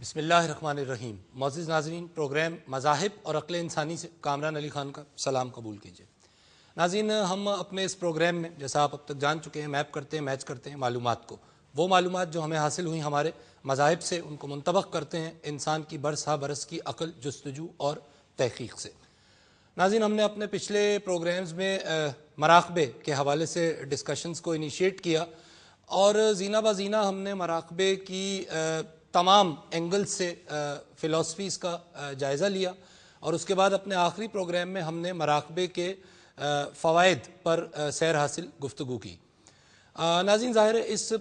بسم اللہ الرحمن الرحیم. معزز ناظرین، پروگرام مذاہب اور عقل انسانی سے کامران علی خان کا سلام قبول کیجیے. ناظرین، ہم اپنے اس پروگرام میں جیسا آپ اب تک جان چکے ہیں میپ کرتے ہیں، میچ کرتے ہیں معلومات کو. وہ معلومات جو ہمیں حاصل ہوئی ہمارے مذاہب سے، ان کو منطبق کرتے ہیں انسان کی برسا برس کی عقل، جستجو اور تحقیق سے. ناظرین، ہم نے اپنے پچھلے پروگرامز میں مراقبے کے حوالے سے ڈسکشنز کو انیشیٹ کیا اور زینہ بہ ہم نے مراقبے کی تمام اینگلز سے فلسفیز کا جائزہ لیا اور اس کے بعد اپنے آخری پروگرام میں ہم نے مراقبے کے فوائد پر سیر حاصل گفتگو کی. ناظرین، ظاہر ہے اس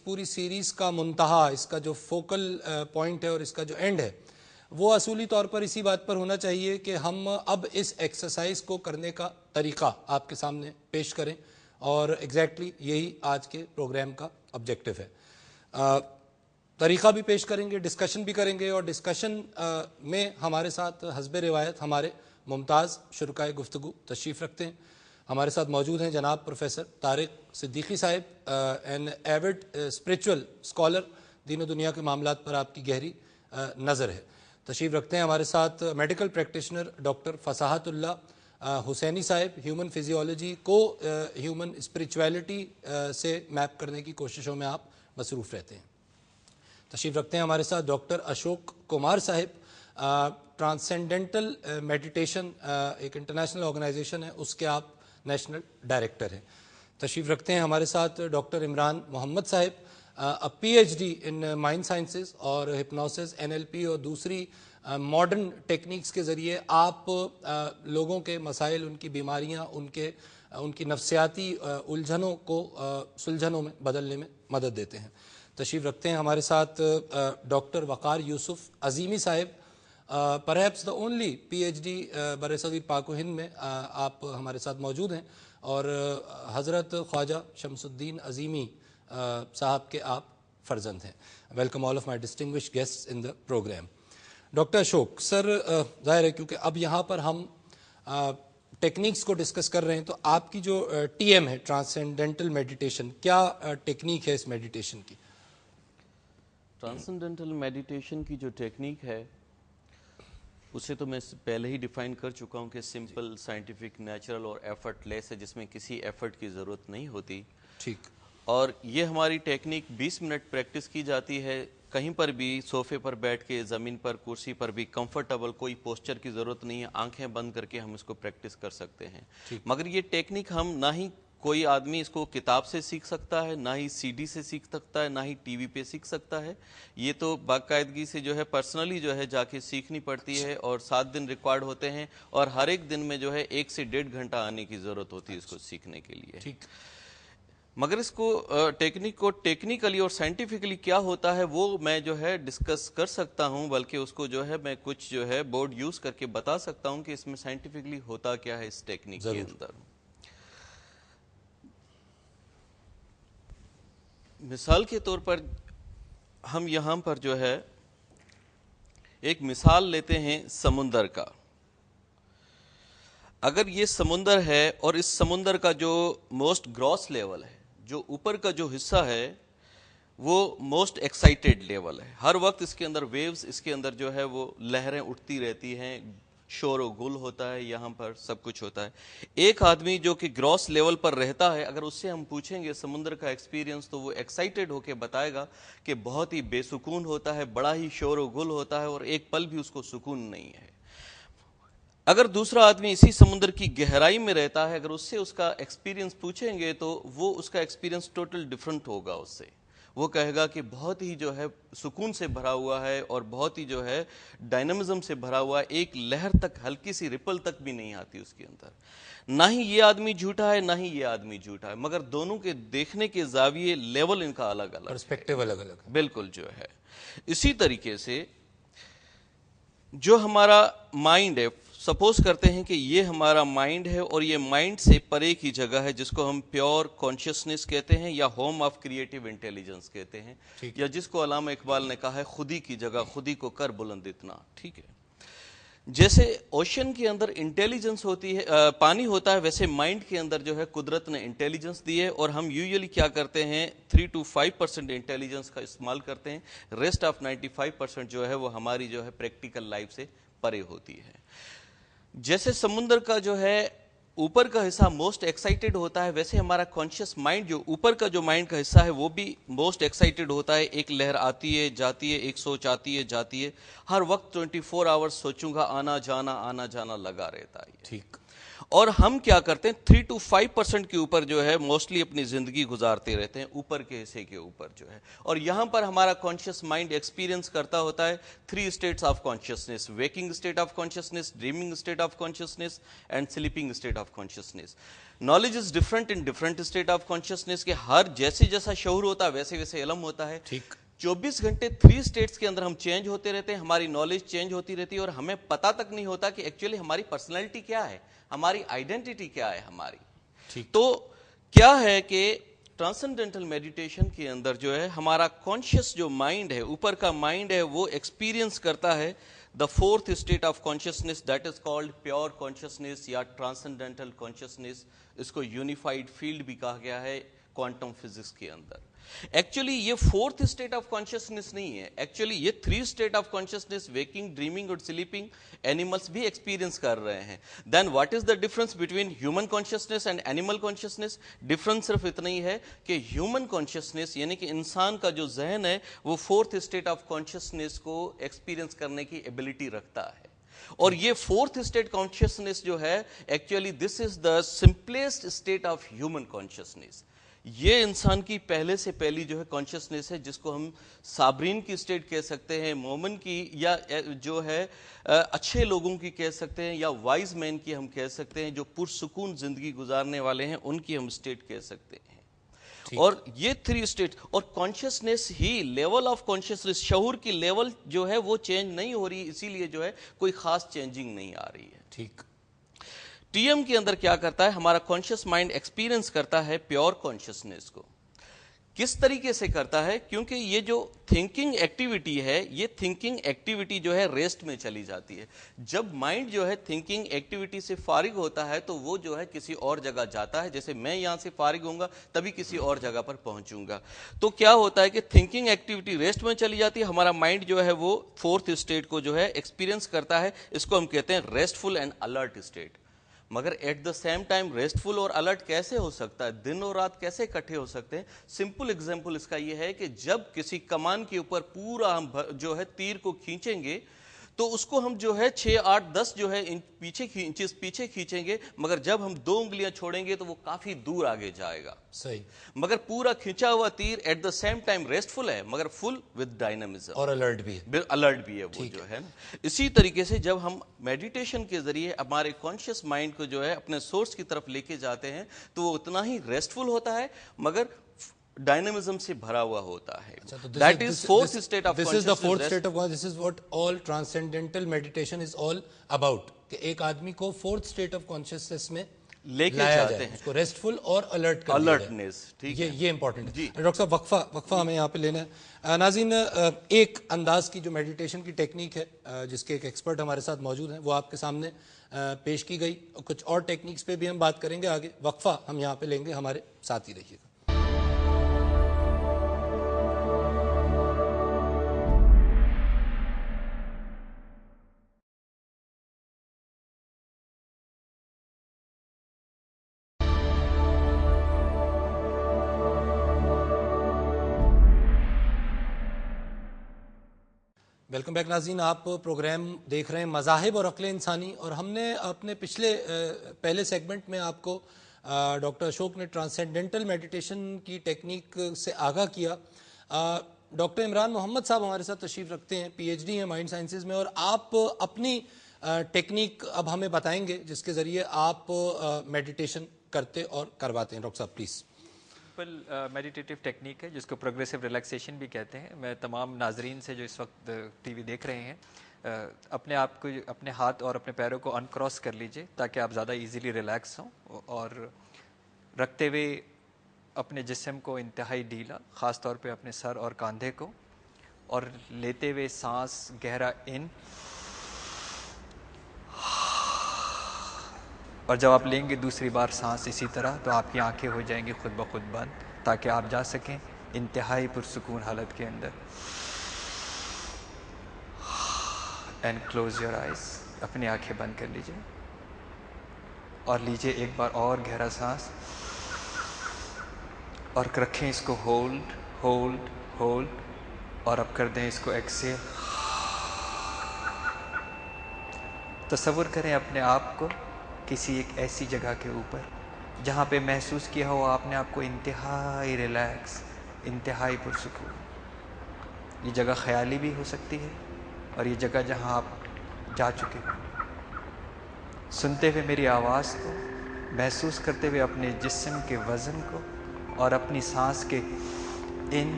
پوری سیریز کا منتہا، اس کا جو فوکل پوائنٹ ہے اور اس کا جو اینڈ ہے، وہ اصولی طور پر اسی بات پر ہونا چاہیے کہ ہم اب اس ایکسرسائز کو کرنے کا طریقہ آپ کے سامنے پیش کریں، اور ایگزیکٹلی یہی آج کے پروگرام کا آبجیکٹو ہے. طریقہ بھی پیش کریں گے، ڈسکشن بھی کریں گے، اور ڈسکشن میں ہمارے ساتھ حسب روایت ہمارے ممتاز شرکائے گفتگو تشریف رکھتے ہیں. ہمارے ساتھ موجود ہیں جناب پروفیسر طارق صدیقی صاحب، این ایوڈ اسپریچول اسکالر، دین و دنیا کے معاملات پر آپ کی گہری نظر ہے. تشریف رکھتے ہیں ہمارے ساتھ میڈیکل پریکٹیشنر ڈاکٹر فصاحت اللہ حسینی صاحب، ہیومن فزیولوجی کو ہیومن اسپریچویلٹی سے میپ کرنے کی کوششوں میں آپ مصروف رہتے ہیں. تشریف رکھتے ہیں ہمارے ساتھ ڈاکٹر اشوک کمار صاحب، ٹرانسینڈنٹل میڈیٹیشن ایک انٹرنیشنل آرگنائزیشن ہے، اس کے آپ نیشنل ڈائریکٹر ہیں. تشریف رکھتے ہیں ہمارے ساتھ doctor Imran Muhammad Sahab, P H D in mind sciences اور ہپنوسس، NLP اور دوسری ماڈرن ٹیکنیکس کے ذریعے آپ لوگوں کے مسائل، ان کی بیماریاں، ان کی نفسیاتی الجھنوں کو سلجھنوں میں بدلنے میں مدد دیتے ہیں. تشریف رکھتے ہیں ہمارے ساتھ ڈاکٹر وقار یوسف عظیمی صاحب، پرہیپس دا اونلی PhD برصغیر پاک و ہند میں آپ ہمارے ساتھ موجود ہیں، اور حضرت خواجہ شمس الدین عظیمی صاحب کے آپ فرزند ہیں. Welcome all of my distinguished guests in the programme. Doctor Ashok sir, ظاہر ہے کیونکہ اب یہاں پر ہم ٹیکنیکس کو ڈسکس کر رہے ہیں، تو آپ کی جو TM ہے ٹرانسینڈنٹل میڈیٹیشن، کیا ٹیکنیک ہے اس میڈیٹیشن کی؟ ٹرانسنڈنٹل میڈیٹیشن کی جو ٹیکنیک ہے اسے تو میں پہلے ہی ڈیفائن کر چکا ہوں کہ سمپل، سائنٹیفک، نیچرل اور ایفرٹ لیس ہے، جس میں کسی ایفرٹ کی ضرورت نہیں ہوتی. ٹھیک. اور یہ ہماری ٹیکنیک 20 منٹ پریکٹس کی جاتی ہے، کہیں پر بھی صوفے پر بیٹھ کے، زمین پر، کرسی پر بھی کمفرٹیبل، کوئی پوسچر کی ضرورت نہیں ہے، آنکھیں بند کر کے ہم اس کو پریکٹس کر سکتے ہیں. مگر یہ ٹیکنیک ہم نہ ہی کوئی آدمی اس کو کتاب سے سیکھ سکتا ہے، نہ ہی CD سے سیکھ سکتا ہے، نہ ہی TV پہ سیکھ سکتا ہے. یہ تو باقاعدگی سے جو ہے پرسنلی جو ہے جا کے سیکھنی پڑتی ہے، اور 7 دن ریکارڈ ہوتے ہیں، اور ہر ایک دن میں جو ہے 1 سے 1.5 گھنٹہ آنے کی ضرورت ہوتی ہے اس کو سیکھنے کے لیے. ٹھیک. مگر اس کو ٹیکنیک کو ٹیکنیکلی اور سائنٹیفکلی کیا ہوتا ہے وہ میں جو ہے ڈسکس کر سکتا ہوں، بلکہ اس کو جو ہے میں کچھ جو ہے بورڈ یوز کر کے بتا سکتا ہوں کہ اس میں سائنٹیفکلی ہوتا کیا ہے اس ٹیکنیک کے اندر. مثال کے طور پر ہم یہاں پر جو ہے ایک مثال لیتے ہیں سمندر کا. اگر یہ سمندر ہے اور اس سمندر کا جو موسٹ گراس لیول ہے، جو اوپر کا جو حصہ ہے، وہ موسٹ ایکسائٹیڈ لیول ہے. ہر وقت اس کے اندر ویوز، اس کے اندر جو ہے وہ لہریں اٹھتی رہتی ہیں، شور و گل ہوتا ہے، یہاں پر سب کچھ ہوتا ہے. ایک آدمی جو کہ گراس لیول پر رہتا ہے، اگر اس سے ہم پوچھیں گے سمندر کا ایکسپیرینس، تو وہ ایکسائٹیڈ ہو کے بتائے گا کہ بہت ہی بے سکون ہوتا ہے، بڑا ہی شور و گل ہوتا ہے، اور ایک پل بھی اس کو سکون نہیں ہے. اگر دوسرا آدمی اسی سمندر کی گہرائی میں رہتا ہے، اگر اس سے اس کا ایکسپیرینس پوچھیں گے تو وہ اس کا ایکسپیرینس ٹوٹل ڈیفرنٹ ہوگا. اس سے وہ کہے گا کہ بہت ہی جو ہے سکون سے بھرا ہوا ہے، اور بہت ہی جو ہے ڈائنامزم سے بھرا ہوا ہے، ایک لہر تک، ہلکی سی رپل تک بھی نہیں آتی اس کے اندر. نہ ہی یہ آدمی جھوٹا ہے، نہ ہی یہ آدمی جھوٹا ہے، مگر دونوں کے دیکھنے کے زاویے، لیول ان کا الگ الگ، پرسپیکٹیو الگ الگ. بالکل جو ہے. اسی طریقے سے جو ہمارا مائنڈ ہے، سپوز کرتے ہیں کہ یہ ہمارا مائنڈ ہے، اور یہ مائنڈ سے پرے کی جگہ ہے، جس کو ہم پیور کانشیسنس کہتے ہیں، یا ہوم آف کریٹو انٹیلیجنس کہتے ہیں، یا جس کو علامہ اقبال نے کہا ہے خودی کی جگہ، خودی کو کر بلند اتنا. ٹھیک ہے. جیسے اوشن کے اندر انٹیلیجنس ہوتی ہے، پانی ہوتا ہے، ویسے مائنڈ کے اندر جو ہے قدرت نے انٹیلیجنس دی ہے، اور ہم یوزلی کیا کرتے ہیں 3 to 5% انٹیلیجنس کا استعمال کرتے ہیں، ریسٹ آف 95% جو ہے وہ ہماری جو ہے پریکٹیکل لائف سے پرے ہوتی ہے۔ جیسے سمندر کا جو ہے اوپر کا حصہ موسٹ ایکسائٹیڈ ہوتا ہے، ویسے ہمارا کانشیس مائنڈ جو اوپر کا جو مائنڈ کا حصہ ہے وہ بھی موسٹ ایکسائٹیڈ ہوتا ہے۔ ایک لہر آتی ہے جاتی ہے، ایک سوچ آتی ہے جاتی ہے، ہر وقت 24 آورس سوچوں گا، آنا جانا لگا رہتا ہے۔ ٹھیک۔ اور ہم کیا کرتے ہیں 3 to 5% کے اوپر جو ہے موسٹلی اپنی زندگی گزارتے رہتے ہیں، اوپر کے حصے کے اوپر جو ہے، اور یہاں پر ہمارا کانشیس مائنڈ ایکسپیرینس کرتا ہوتا ہے 3 states of consciousness: waking state of consciousness, dreaming state of consciousness and sleeping state of consciousness. Knowledge is different in different state of consciousness, کہ ہر جیسا شعور ہوتا ہے ویسے ویسے علم ہوتا ہے۔ ٹھیک۔ 24 گھنٹے 3 اسٹیٹس کے اندر ہم چینج ہوتے رہتے ہیں، ہماری نالج چینج ہوتی رہتی ہے، اور ہمیں پتہ تک نہیں ہوتا کہ ایکچولی ہماری پرسنالٹی کیا ہے، ہماری آئیڈینٹی کیا ہے ہماری۔ تو کیا ہے کہ ٹرانسینڈنٹل میڈیٹیشن کے اندر جو ہے ہمارا کانشیس جو مائنڈ ہے، اوپر کا مائنڈ ہے، وہ ایکسپیرینس کرتا ہے the fourth state of consciousness that is called pure consciousness یا transcendental consciousness، اس کو یونیفائڈ فیلڈ بھی کہا گیا ہے کوانٹم فزکس کے اندر۔ ایکچولی یہ فورتھ اسٹیٹ آف کانشیسنیس نہیں ہے، ایکچولی یہ 3 state of consciousness, waking, dreaming اور سلیپنگ، اینیملس بھی ایکسپیرینس کر رہے ہیں۔ Then what is the difference between human consciousness and animal consciousness? Difference صرف اتنا ہی ہے کہ ہیومن کانشیسنیس یعنی کہ انسان کا جو ذہن ہے وہ فورتھ اسٹیٹ آف کانشیسنیس کو ایکسپیرینس کرنے کی ایبلٹی رکھتا ہے، اور یہ فورتھ اسٹیٹ کانشیسنیس جو ہے actually this is the simplest state of human consciousness. یہ انسان کی پہلے سے پہلی جو ہے کانشیسنیس ہے، جس کو ہم صابرین کی اسٹیٹ کہہ سکتے ہیں، مومن کی، یا جو ہے اچھے لوگوں کی کہہ سکتے ہیں، یا وائز مین کی ہم کہہ سکتے ہیں، جو پرسکون زندگی گزارنے والے ہیں ان کی ہم اسٹیٹ کہہ سکتے ہیں۔ اور یہ 3 اسٹیٹ اور consciousness he level of consciousness, شعور کی لیول جو ہے وہ چینج نہیں ہو رہی، اسی لیے جو ہے کوئی خاص چینجنگ نہیں آ رہی ہے۔ ٹھیک۔ ٹی ایم کے اندر کیا کرتا ہے، ہمارا کانشیس مائنڈ ایکسپیرینس کرتا ہے پیور کانشیسنیس کو۔ کس طریقے سے کرتا ہے؟ کیونکہ یہ جو تھنکنگ ایکٹیویٹی ہے، یہ تھنکنگ ایکٹیویٹی جو ہے ریسٹ میں چلی جاتی ہے۔ جب مائنڈ جو ہے تھنکنگ ایکٹیویٹی سے فارغ ہوتا ہے تو وہ جو ہے کسی اور جگہ جاتا ہے، جیسے میں یہاں سے فارغ ہوں گا تبھی کسی اور جگہ پر پہنچوں گا۔ تو کیا ہوتا ہے کہ تھنکنگ ایکٹیویٹی ریسٹ میں چلی جاتی ہے، ہمارا مائنڈ جو ہے وہ فورتھ اسٹیٹ کو جو ہے ایکسپیرینس کرتا ہے، اس کو ہم کہتے ہیں ریسٹفل اینڈ الرٹ اسٹیٹ۔ مگر ایٹ دا سیم ٹائم ریسٹفل اور الرٹ کیسے ہو سکتا ہے؟ دن اور رات کیسے اکٹھے ہو سکتے ہیں؟ سمپل ایگزامپل اس کا یہ ہے کہ جب کسی کمان کے اوپر پورا ہم جو ہے تیر کو کھینچیں گے تو اس کو ہم جو ہے 6 8 10 جو ہے انچز پیچھے کھینچیں گے، مگر جب ہم 2 انگلیاں چھوڑیں گے تو وہ کافی دور آگے جائے گا۔ صحیح۔ مگر پورا کھینچا ہوا تیر ایٹ دا سیم ٹائم ریسٹفل ہے، مگر فل ود ڈائنامزم، اور الرٹ بھی ہے۔ الرٹ بھی ہے وہ جو ہے نا۔ اسی طریقے سے جب ہم میڈیٹیشن کے ذریعے ہمارے کانشیس مائنڈ کو جو ہے اپنے سورس کی طرف لے کے جاتے ہیں تو وہ اتنا ہی ریسٹفل ہوتا ہے مگر ڈائنامزم سے بھرا ہوا ہوتا ہے۔ That is fourth state of consciousness. This is the fourth state of consciousness. This is what all transcendental meditation is all about. کہ ایک آدمی کو فورتھ اسٹیٹ آف کانشیسنیس میں لے کے لایا جاتے جائے، ہیں، اس کو ریسٹفل اور الرٹ کر دیا جائے۔ alertness، ٹھیک ہے۔ یہ امپورٹنٹ ہے۔ ڈاکٹر صاحب وقفہ ہمیں یہاں پہ لینا ہے۔ ناظرین، ایک انداز کی جو میڈیٹیشن کی ٹیکنیک ہے جس کے ایک ایکسپرٹ ہمارے ساتھ موجود ہیں، وہ آپ کے سامنے پیش کی گئی، کچھ اور ٹیکنیکس پہ بھی ہم بات کریں گے آگے۔ وقفہ ہم یہاں پہ لیں گے، ہمارے ساتھ ہی رہیے گا۔ ویلکم بیک ناظرین، آپ پروگرام دیکھ رہے ہیں مذاہب اور عقل انسانی، اور ہم نے اپنے پہلے سیگمنٹ میں آپ کو ڈاکٹر اشوک نے ٹرانسینڈنٹل میڈیٹیشن کی ٹیکنیک سے آگاہ کیا۔ ڈاکٹر عمران محمد صاحب ہمارے ساتھ تشریف رکھتے ہیں، پی ایچ ڈی ہیں مائنڈ سائنسز میں، اور آپ اپنی ٹیکنیک اب ہمیں بتائیں گے جس کے ذریعے آپ میڈیٹیشن کرتے اور کرواتے ہیں۔ ڈاکٹر صاحب پلیز۔ میڈیٹیٹیو ٹیکنیک ہے جس کو پروگریسو ریلیکسیشن بھی کہتے ہیں۔ میں تمام ناظرین سے جو اس وقت ٹی وی دیکھ رہے ہیں، اپنے آپ کو، اپنے ہاتھ اور اپنے پیروں کو انکراس کر لیجئے تاکہ آپ زیادہ ایزیلی ریلیکس ہوں، اور رکھتے ہوئے اپنے جسم کو انتہائی ڈھیلا، خاص طور پہ اپنے سر اور کاندھے کو، اور لیتے ہوئے سانس گہرا ان اور جب آپ لیں گے دوسری بار سانس اسی طرح تو آپ کی آنکھیں ہو جائیں گی خود بخود بند، تاکہ آپ جا سکیں انتہائی پرسکون حالت کے اندر. And close your eyes. اپنی آنکھیں بند کر لیجیے اور لیجیے ایک بار اور گہرا سانس اور رکھیں اس کو ہولڈ ہولڈ ہولڈ اور اب کر دیں اس کو ایکسیل. تصور کریں اپنے آپ کو کسی ایک ایسی جگہ کے اوپر جہاں پہ محسوس کیا ہو آپ نے آپ کو انتہائی ریلیکس، انتہائی پرسکون. یہ جگہ خیالی بھی ہو سکتی ہے اور یہ جگہ جہاں آپ جا چکے ہو. سنتے ہوئے میری آواز کو، محسوس کرتے ہوئے اپنے جسم کے وزن کو اور اپنی سانس کے ان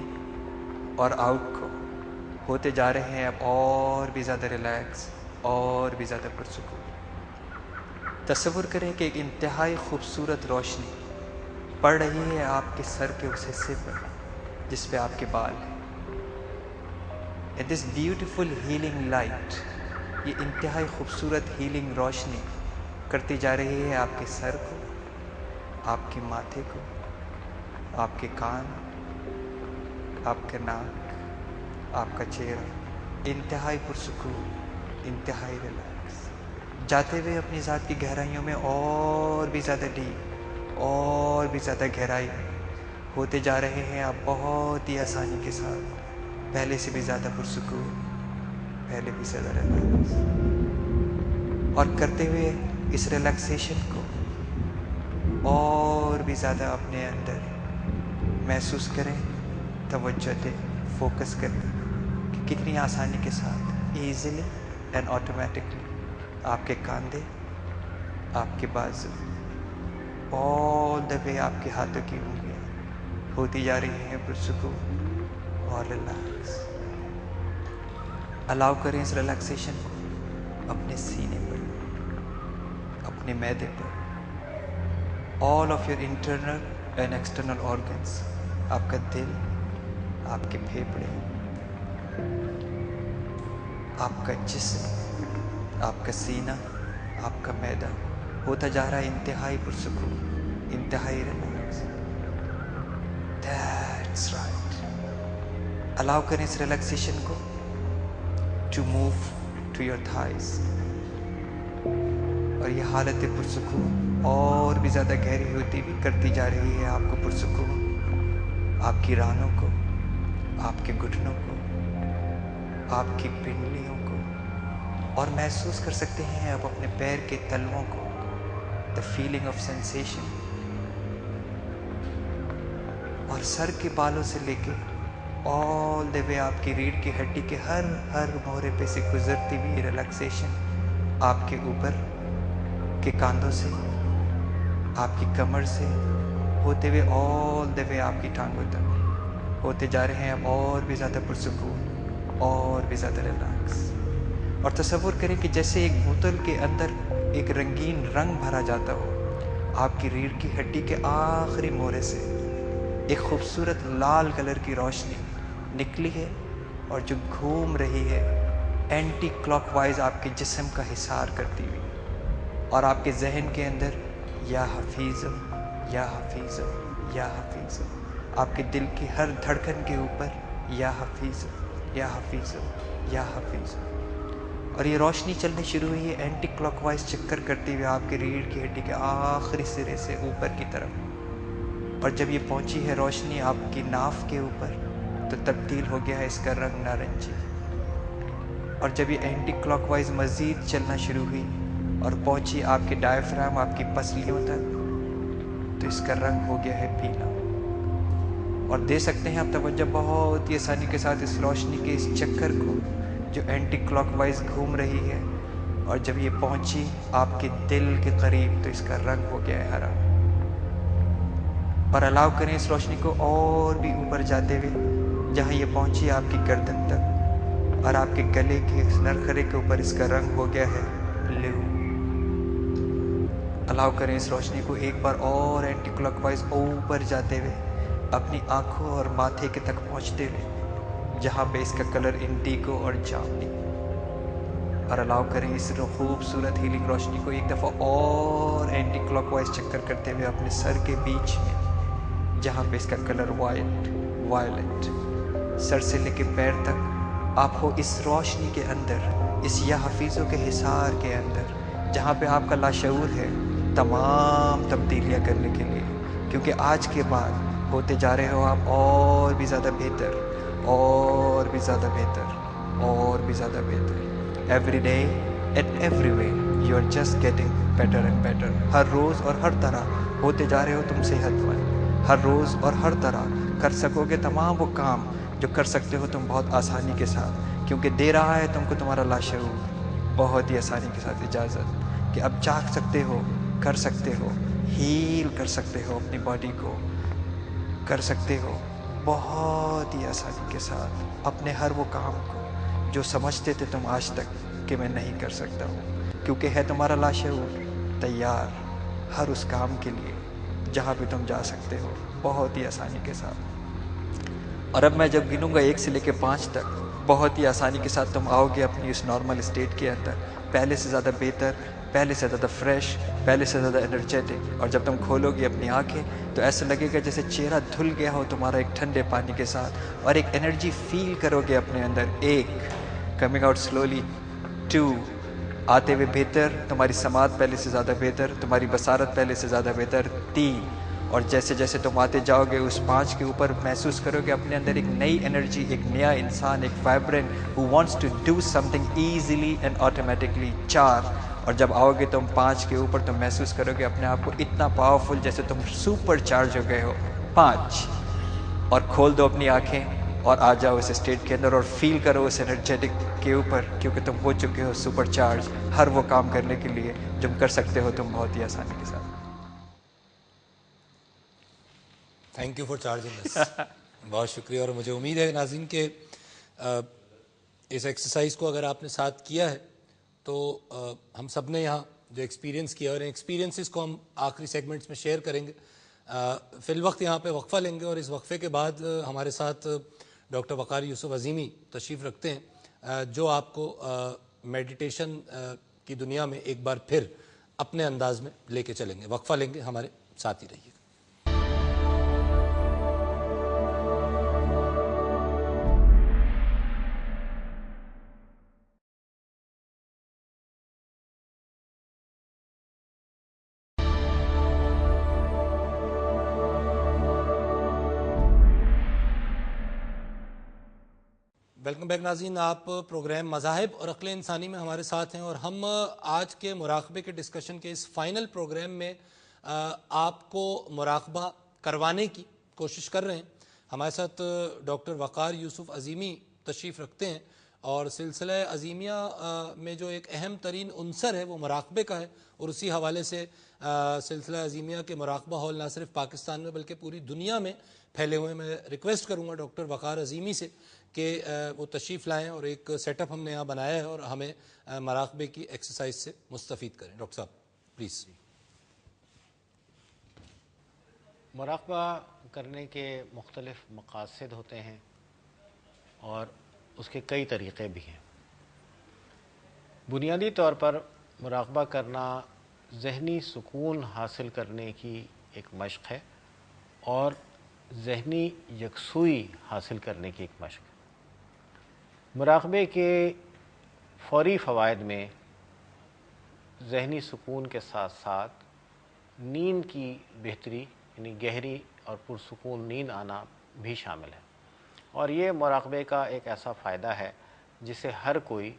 اور آؤٹ کو، ہوتے جا رہے ہیں اب اور بھی زیادہ ریلیکس، اور بھی زیادہ پرسکون. تصور کریں کہ ایک انتہائی خوبصورت روشنی پڑ رہی ہے آپ کے سر کے اس حصے پر جس پہ آپ کے بال ہیں. And this beautiful healing light، یہ انتہائی خوبصورت ہیلنگ روشنی کرتی جا رہی ہے آپ کے سر کو، آپ کے ماتھے کو، آپ کے کان، آپ کا ناک، آپ کا چہرہ، انتہائی پرسکون، انتہائی ریلیکس. جاتے ہوئے اپنی ذات کی گہرائیوں میں اور بھی زیادہ ڈیپ، اور بھی زیادہ گہرائی ہوتے جا رہے ہیں آپ بہت ہی آسانی کے ساتھ، پہلے سے بھی زیادہ پرسکون، پہلے بھی زیادہ ریلیکس. اور کرتے ہوئے اس ریلیکسیشن کو اور بھی زیادہ اپنے اندر محسوس کریں، توجہ دیں، فوکس کریں کہ کتنی آسانی کے ساتھ، ایزیلی اینڈ آٹومیٹکلی آپ کے کاندھے، آپ کے بازو، آل دا وے آپ کے ہاتھوں کی انگلیاں ہوتی جا رہی ہیں پرسکون اور ریلیکس. الاؤ کریں اس ریلیکسیشن کو اپنے سینے پر، اپنے معدے پر، all of your internal and external organs, آپ کا دل، آپ کے پھیپھڑے، آپ کا جسم، آپ کا سینہ، آپ کا معدہ ہوتا جا رہا ہے انتہائی پرسکون، انتہائی ریلیکس. That's right. الاؤ کریں اس ریلیکسیشن کو to move to your thighs. اور یہ حالت پرسکون اور بھی زیادہ گہری ہوتی بھی کرتی جا رہی ہے آپ کو پرسکون، آپ کی رانوں کو، آپ کے گھٹنوں کو، آپ کی پنڈلیوں کو، اور محسوس کر سکتے ہیں آپ اپنے پیر کے تلووں کو، the feeling of sensation. اور سر کے بالوں سے لے کے all the way آپ کی ریڑھ کی ہڈی کے ہر مہرے پہ سے گزرتی ہوئی ریلیکسیشن آپ کے اوپر کے کاندھوں سے، آپ کی کمر سے ہوتے ہوئے all the way آپ کی ٹانگوں تک ہوتے جا رہے ہیں اب اور بھی زیادہ پرسکون، اور بھی زیادہ ریلیکس. اور تصور کریں کہ جیسے ایک بوتل کے اندر ایک رنگین رنگ بھرا جاتا ہو، آپ کی ریڑھ کی ہڈی کے آخری مورے سے ایک خوبصورت لال کلر کی روشنی نکلی ہے اور جو گھوم رہی ہے اینٹی کلاک وائز آپ کے جسم کا حصار کرتی ہوئی، اور آپ کے ذہن کے اندر یا حفیظ، یا حفیظ، یا حفیظ، آپ کے دل کی ہر دھڑکن کے اوپر یا حفیظ، یا حفیظ، یا حفیظ. اور یہ روشنی چلنی شروع ہوئی ہے اینٹی کلاک وائز چکر کرتے ہوئے آپ کے ریڑھ کی ہڈی کے آخری سرے سے اوپر کی طرف. اور جب یہ پہنچی ہے روشنی آپ کی ناف کے اوپر تو تبدیل ہو گیا ہے اس کا رنگ نارنجی. اور جب یہ اینٹی کلاک وائز مزید چلنا شروع ہوئی اور پہنچی آپ کے ڈائفرام، آپ کی پسلیوں تک، تو اس کا رنگ ہو گیا ہے پیلا. اور دے سکتے ہیں آپ توجہ بہت ہی آسانی کے ساتھ اس روشنی کے اس چکر کو جو اینٹی کلاک وائز گھوم رہی ہے. اور جب یہ پہنچی آپ کے دل کے قریب تو اس کا رنگ ہو گیا ہے ہرا. اور الاؤ کریں اس روشنی کو اور بھی اوپر جاتے ہوئے جہاں یہ پہنچی آپ کی گردن تک، اور آپ کے گلے کے اس نرخرے کے اوپر اس کا رنگ ہو گیا ہے بلو. الاؤ کریں اس روشنی کو ایک بار اور اینٹی کلاک وائز اوپر جاتے ہوئے اپنی آنکھوں اور ماتھے کے تک پہنچتے ہوئے جہاں پہ اس کا کلر انڈیگو اور جامنی. اور الاؤ کریں اس خوبصورت ہیلنگ روشنی کو ایک دفعہ اور اینٹی کلاک وائز چکر کرتے ہوئے اپنے سر کے بیچ میں، جہاں پہ اس کا کلر وائلٹ، سر سے لے کے پیر تک آپ کو اس روشنی کے اندر، اس یا حفیظوں کے حصار کے اندر، جہاں پہ آپ کا لاشعور ہے، تمام تبدیلیاں کرنے کے لیے، کیونکہ آج کے بعد ہوتے جا رہے ہو آپ اور بھی زیادہ بہتر، اور بھی زیادہ بہتر، اور بھی زیادہ بہتر. Every day and every way you are just getting better and better. ہر روز اور ہر طرح ہوتے جا رہے ہو تم صحت مند. ہر روز اور ہر طرح کر سکو گے تمام وہ کام جو کر سکتے ہو تم بہت آسانی کے ساتھ، کیونکہ دے رہا ہے تم کو تمہارا لاشعور بہت ہی آسانی کے ساتھ اجازت کہ اب جاگ سکتے ہو، کر سکتے ہو، ہیل کر سکتے ہو اپنی باڈی کو، کر سکتے ہو بہت ہی آسانی کے ساتھ اپنے ہر وہ کام کو جو سمجھتے تھے تم آج تک کہ میں نہیں کر سکتا ہوں، کیونکہ ہے تمہارا لاشعور تیار ہر اس کام کے لیے جہاں پہ تم جا سکتے ہو بہت ہی آسانی کے ساتھ. اور اب میں جب گنوں گا 1 سے لے کے 5 تک، بہت ہی آسانی کے ساتھ تم آؤ گے اپنی اس نارمل اسٹیٹ کے اندر، پہلے سے زیادہ بہتر، پہلے سے زیادہ فریش، پہلے سے زیادہ انرجیٹک. اور جب تم کھولو گی اپنی آنکھیں تو ایسا لگے گا جیسے چہرہ دھل گیا ہو تمہارا ایک ٹھنڈے پانی کے ساتھ، اور ایک انرجی فیل کرو گے اپنے اندر. 1 کمنگ آؤٹ سلولی، 2 آتے ہوئے بہتر، تمہاری سماعت پہلے سے زیادہ بہتر، تمہاری بصارت پہلے سے زیادہ بہتر. 3 اور جیسے جیسے تم آتے جاؤ گے اس 5 کے اوپر محسوس کرو گے اپنے اندر ایک نئی انرجی، ایک نیا انسان، ایک vibrant who wants to do something easily and automatically. 4 اور جب آؤ گے تم 5 کے اوپر تم محسوس کرو گے اپنے آپ کو اتنا پاورفل جیسے تم سپر چارج ہو گئے ہو. 5 اور کھول دو اپنی آنکھیں اور آ جاؤ اس اسٹیٹ کے اندر اور فیل کرو اس انرجیٹک کے اوپر، کیونکہ تم ہو چکے ہو سپر چارج ہر وہ کام کرنے کے لیے جو کر سکتے ہو تم بہت ہی آسانی کے ساتھ. تھینک یو فار چارجنگ اس. بہت شکریہ. اور مجھے امید ہے ناظرین کہ اس ایکسرسائز کو اگر آپ نے ساتھ کیا ہے تو ہم سب نے یہاں جو ایکسپیرینس کیا اور ایکسپیرینسز کو ہم آخری سیگمنٹس میں شیئر کریں گے. فی الوقت یہاں پہ وقفہ لیں گے اور اس وقفے کے بعد ہمارے ساتھ ڈاکٹر وقار یوسف عظیمی تشریف رکھتے ہیں جو آپ کو میڈیٹیشن کی دنیا میں ایک بار پھر اپنے انداز میں لے کے چلیں گے. وقفہ لیں گے، ہمارے ساتھ ہی رہیے. ویلکم بیک ناظرین. آپ پروگرام مذاہب اور عقل انسانی میں ہمارے ساتھ ہیں اور ہم آج کے مراقبے کے ڈسکشن کے اس فائنل پروگرام میں آپ کو مراقبہ کروانے کی کوشش کر رہے ہیں. ہمارے ساتھ ڈاکٹر وقار یوسف عظیمی تشریف رکھتے ہیں اور سلسلہ عظیمیہ میں جو ایک اہم ترین عنصر ہے وہ مراقبے کا ہے، اور اسی حوالے سے سلسلہ عظیمیہ کے مراقبہ ہال نہ صرف پاکستان میں بلکہ پوری دنیا میں پھیلے ہوئے. میں ریکویسٹ کروں گا ڈاکٹر وقار عظیمی سے کہ وہ تشریف لائیں اور ایک سیٹ اپ ہم نے یہاں بنایا ہے اور ہمیں مراقبے کی ایکسرسائز سے مستفید کریں. ڈاکٹر صاحب پلیز. مراقبہ کرنے کے مختلف مقاصد ہوتے ہیں اور اس کے کئی طریقے بھی ہیں. بنیادی طور پر مراقبہ کرنا ذہنی سکون حاصل کرنے کی ایک مشق ہے اور ذہنی یکسوئی حاصل کرنے کی ایک مشق ہے. مراقبے کے فوری فوائد میں ذہنی سکون کے ساتھ ساتھ نیند کی بہتری، یعنی گہری اور پرسکون نیند آنا بھی شامل ہے، اور یہ مراقبے کا ایک ایسا فائدہ ہے جسے ہر کوئی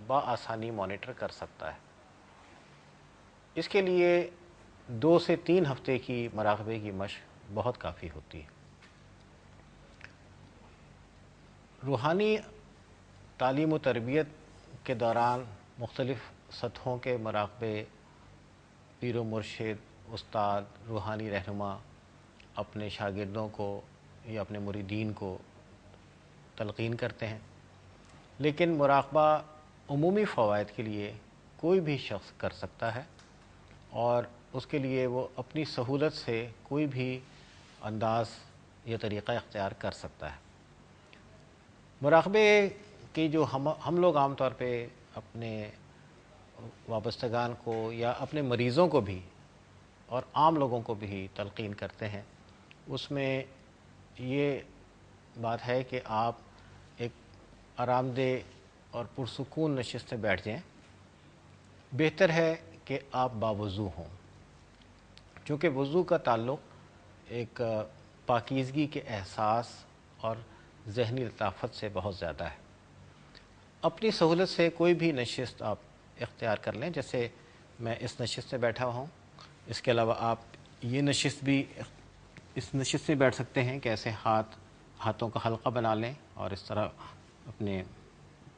بآسانی مانیٹر کر سکتا ہے. اس کے لیے 2 سے 3 ہفتے کی مراقبے کی مشق بہت کافی ہوتی ہے. روحانی تعلیم و تربیت کے دوران مختلف سطحوں کے مراقبے پیر و مرشد، استاد، روحانی رہنما اپنے شاگردوں کو یا اپنے مریدین کو تلقین کرتے ہیں، لیکن مراقبہ عمومی فوائد کے لیے کوئی بھی شخص کر سکتا ہے اور اس کے لیے وہ اپنی سہولت سے کوئی بھی انداز یا طریقہ اختیار کر سکتا ہے. مراقبے کی جو ہم لوگ عام طور پہ اپنے وابستگان کو یا اپنے مریضوں کو بھی اور عام لوگوں کو بھی تلقین کرتے ہیں، اس میں یہ بات ہے کہ آپ ایک آرام دہ اور پرسکون نشست میں بیٹھ جائیں۔ بہتر ہے کہ آپ باوضو ہوں، چونکہ وضو کا تعلق ایک پاکیزگی کے احساس اور ذہنی لطافت سے بہت زیادہ ہے۔ اپنی سہولت سے کوئی بھی نشست آپ اختیار کر لیں، جیسے میں اس نشست میں بیٹھا ہوں، اس کے علاوہ آپ یہ نشست بھی اس نشست میں بیٹھ سکتے ہیں کہ ایسے ہاتھوں کا حلقہ بنا لیں اور اس طرح اپنے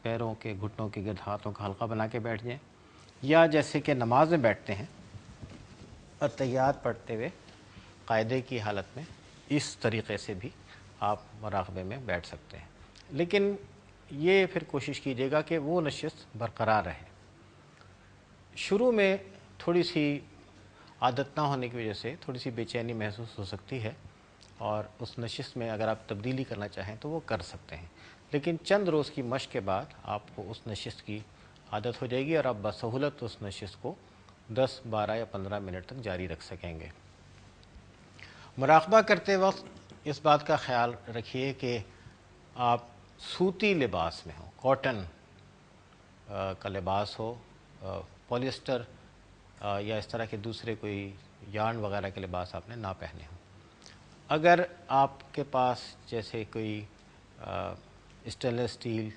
پیروں کے گھٹنوں کے گرد ہاتھوں کا حلقہ بنا کے بیٹھ جائیں، یا جیسے کہ نماز میں بیٹھتے ہیں اتحیات پڑھتے ہوئے قاعدے کی حالت میں، اس طریقے سے بھی آپ مراقبے میں بیٹھ سکتے ہیں۔ لیکن یہ پھر کوشش کیجیے گا کہ وہ نشست برقرار رہے۔ شروع میں تھوڑی سی عادت نہ ہونے کی وجہ سے تھوڑی سی بے چینی محسوس ہو سکتی ہے، اور اس نشست میں اگر آپ تبدیلی کرنا چاہیں تو وہ کر سکتے ہیں، لیکن چند روز کی مشق کے بعد آپ کو اس نشست کی عادت ہو جائے گی اور آپ بسہولت اس نشست کو 10، 12 یا 15 منٹ تک جاری رکھ سکیں گے۔ مراقبہ کرتے وقت اس بات کا خیال رکھیے کہ آپ سوتی لباس میں ہوں، کاٹن کا لباس ہو، پولیسٹر یا اس طرح کے دوسرے کوئی یارن وغیرہ کے لباس آپ نے نہ پہنے ہوں۔ اگر آپ کے پاس جیسے کوئی اسٹینلیس اسٹیل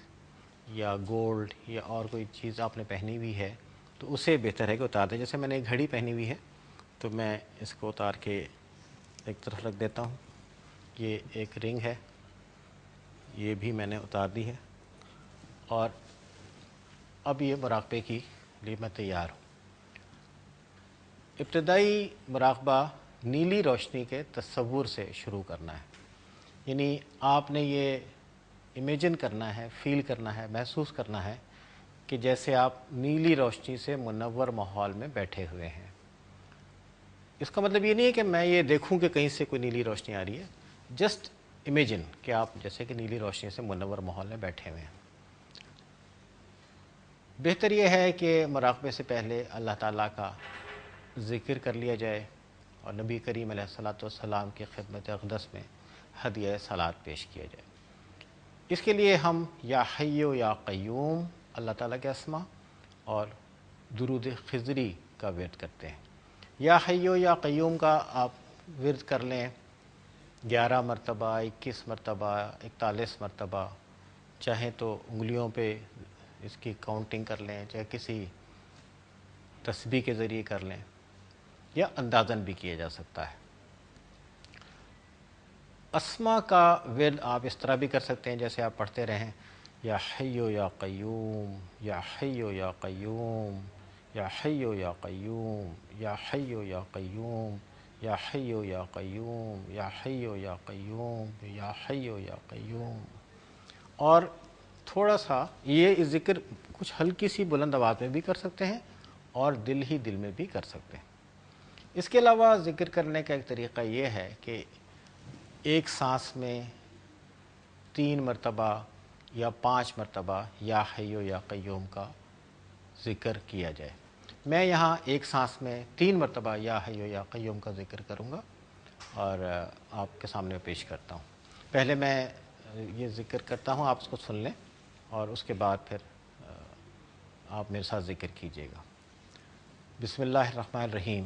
یا گولڈ یا اور کوئی چیز آپ نے پہنی ہوئی ہے تو اسے بہتر ہے کہ اتار دیں۔ جیسے میں نے ایک گھڑی پہنی ہوئی ہے تو میں اس کو اتار کے ایک طرف رکھ دیتا ہوں۔ یہ ایک رنگ ہے، یہ بھی میں نے اتار دی ہے، اور اب یہ مراقبے کے لیے میں تیار ہوں۔ ابتدائی مراقبہ نیلی روشنی کے تصور سے شروع کرنا ہے، یعنی آپ نے یہ امیجن کرنا ہے، فیل کرنا ہے، محسوس کرنا ہے کہ جیسے آپ نیلی روشنی سے منور ماحول میں بیٹھے ہوئے ہیں۔ اس کا مطلب یہ نہیں ہے کہ میں یہ دیکھوں کہ کہیں سے کوئی نیلی روشنی آ رہی ہے، جسٹ امیجن کہ آپ جیسے کہ نیلی روشنی سے منور ماحول میں بیٹھے ہوئے ہیں۔ بہتر یہ ہے کہ مراقبے سے پہلے اللہ تعالیٰ کا ذکر کر لیا جائے اور نبی کریم علیہ الصلاۃ والسلام کی خدمت اقدس میں ہدیہ صلات پیش کیا جائے۔ اس کے لیے ہم یا حی و یا قیوم اللہ تعالیٰ کے اسما اور درود خضری کا ورد کرتے ہیں۔ یا حی و یا قیوم کا آپ ورد کر لیں 11 مرتبہ، 21 مرتبہ، 41 مرتبہ، چاہیں تو انگلیوں پہ اس کی کاؤنٹنگ کر لیں، چاہے کسی تسبیح کے ذریعے کر لیں، یا اندازاً بھی کیا جا سکتا ہے۔ اسما کا ورد آپ اس طرح بھی کر سکتے ہیں جیسے آپ پڑھتے رہیں یا حی و یا قیوم، یا حی و یا قیوم، یا حی و یا قیوم، یا حی و یا قیوم، یا حی و یا قیوم، یا حی و یا قیوم، یا حی و یا قیوم۔ اور تھوڑا سا یہ ذکر کچھ ہلکی سی بلند آواز میں بھی کر سکتے ہیں اور دل ہی دل میں بھی کر سکتے ہیں۔ اس کے علاوہ ذکر کرنے کا ایک طریقہ یہ ہے کہ ایک سانس میں 3 مرتبہ یا 5 مرتبہ یا حی و یا قیوم کا ذکر کیا جائے۔ میں یہاں ایک سانس میں 3 مرتبہ یا حی و یا قیوم کا ذکر کروں گا اور آپ کے سامنے پیش کرتا ہوں۔ پہلے میں یہ ذکر کرتا ہوں، آپ اس کو سن لیں اور اس کے بعد پھر آپ میرے ساتھ ذکر کیجیے گا۔ بسم اللہ الرحمن الرحیم۔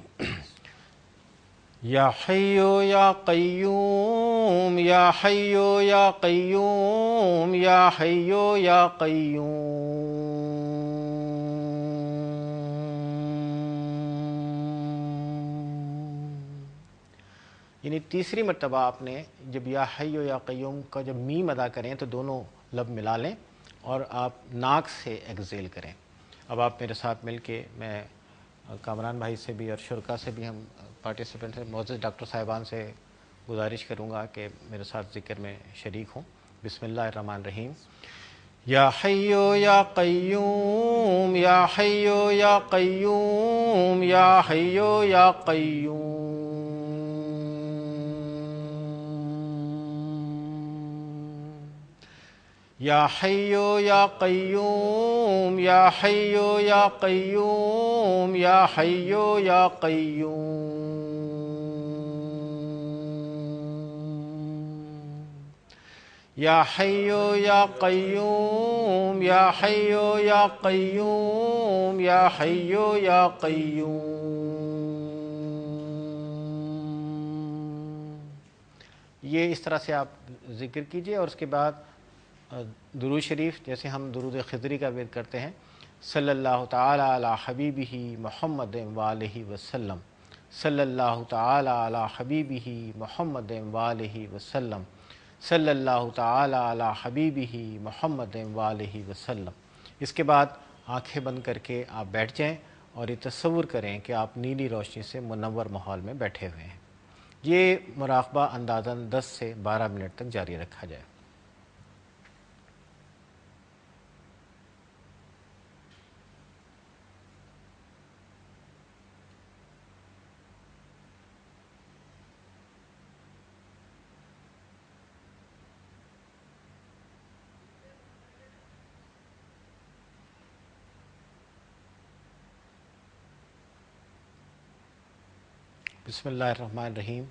یا حی و یا قیوم، یا حی و یا قیوم، یا حی و یا قیوم۔ یعنی تیسری مرتبہ آپ نے جب یا حی و یا قیوم کا جب میم ادا کریں تو دونوں لب ملا لیں اور آپ ناک سے ایگزیل کریں۔ اب آپ میرے ساتھ مل کے، میں کامران بھائی سے بھی اور شرکا سے بھی، ہم پارٹیسپینٹ سے، معزز ڈاکٹر صاحبان سے گزارش کروں گا کہ میرے ساتھ ذکر میں شریک ہوں۔ بسم اللہ الرحمن الرحیم۔ یا حی و یا قیوم، یا حی و یا قیوم، یا حی و یا قیوم۔ یا حیو یا قیوم یا حیو یا قیوم یا حیو یا قیوم یا حیو یا قیوم یا حیو یا قیوم یا حیو یا قیوم. یہ اس طرح سے آپ ذکر کیجئے، اور اس کے بعد درود شریف جیسے ہم درود خضری کا ورد کرتے ہیں، صلی اللہ تعالی علی حبیبہ محمد وآلہ وسلم، صلی اللہ تعالی علی حبیبہ محمد وآلہ وسلم، صلی اللہ تعالی علی حبیبہ محمد وآلہ وسلم. اس کے بعد آنکھیں بند کر کے آپ بیٹھ جائیں اور یہ تصور کریں کہ آپ نیلی روشنی سے منور ماحول میں بیٹھے ہوئے ہیں. یہ مراقبہ اندازاً 10 سے 12 منٹ تک جاری رکھا جائے. بسم اللہ الرحمن الرحیم.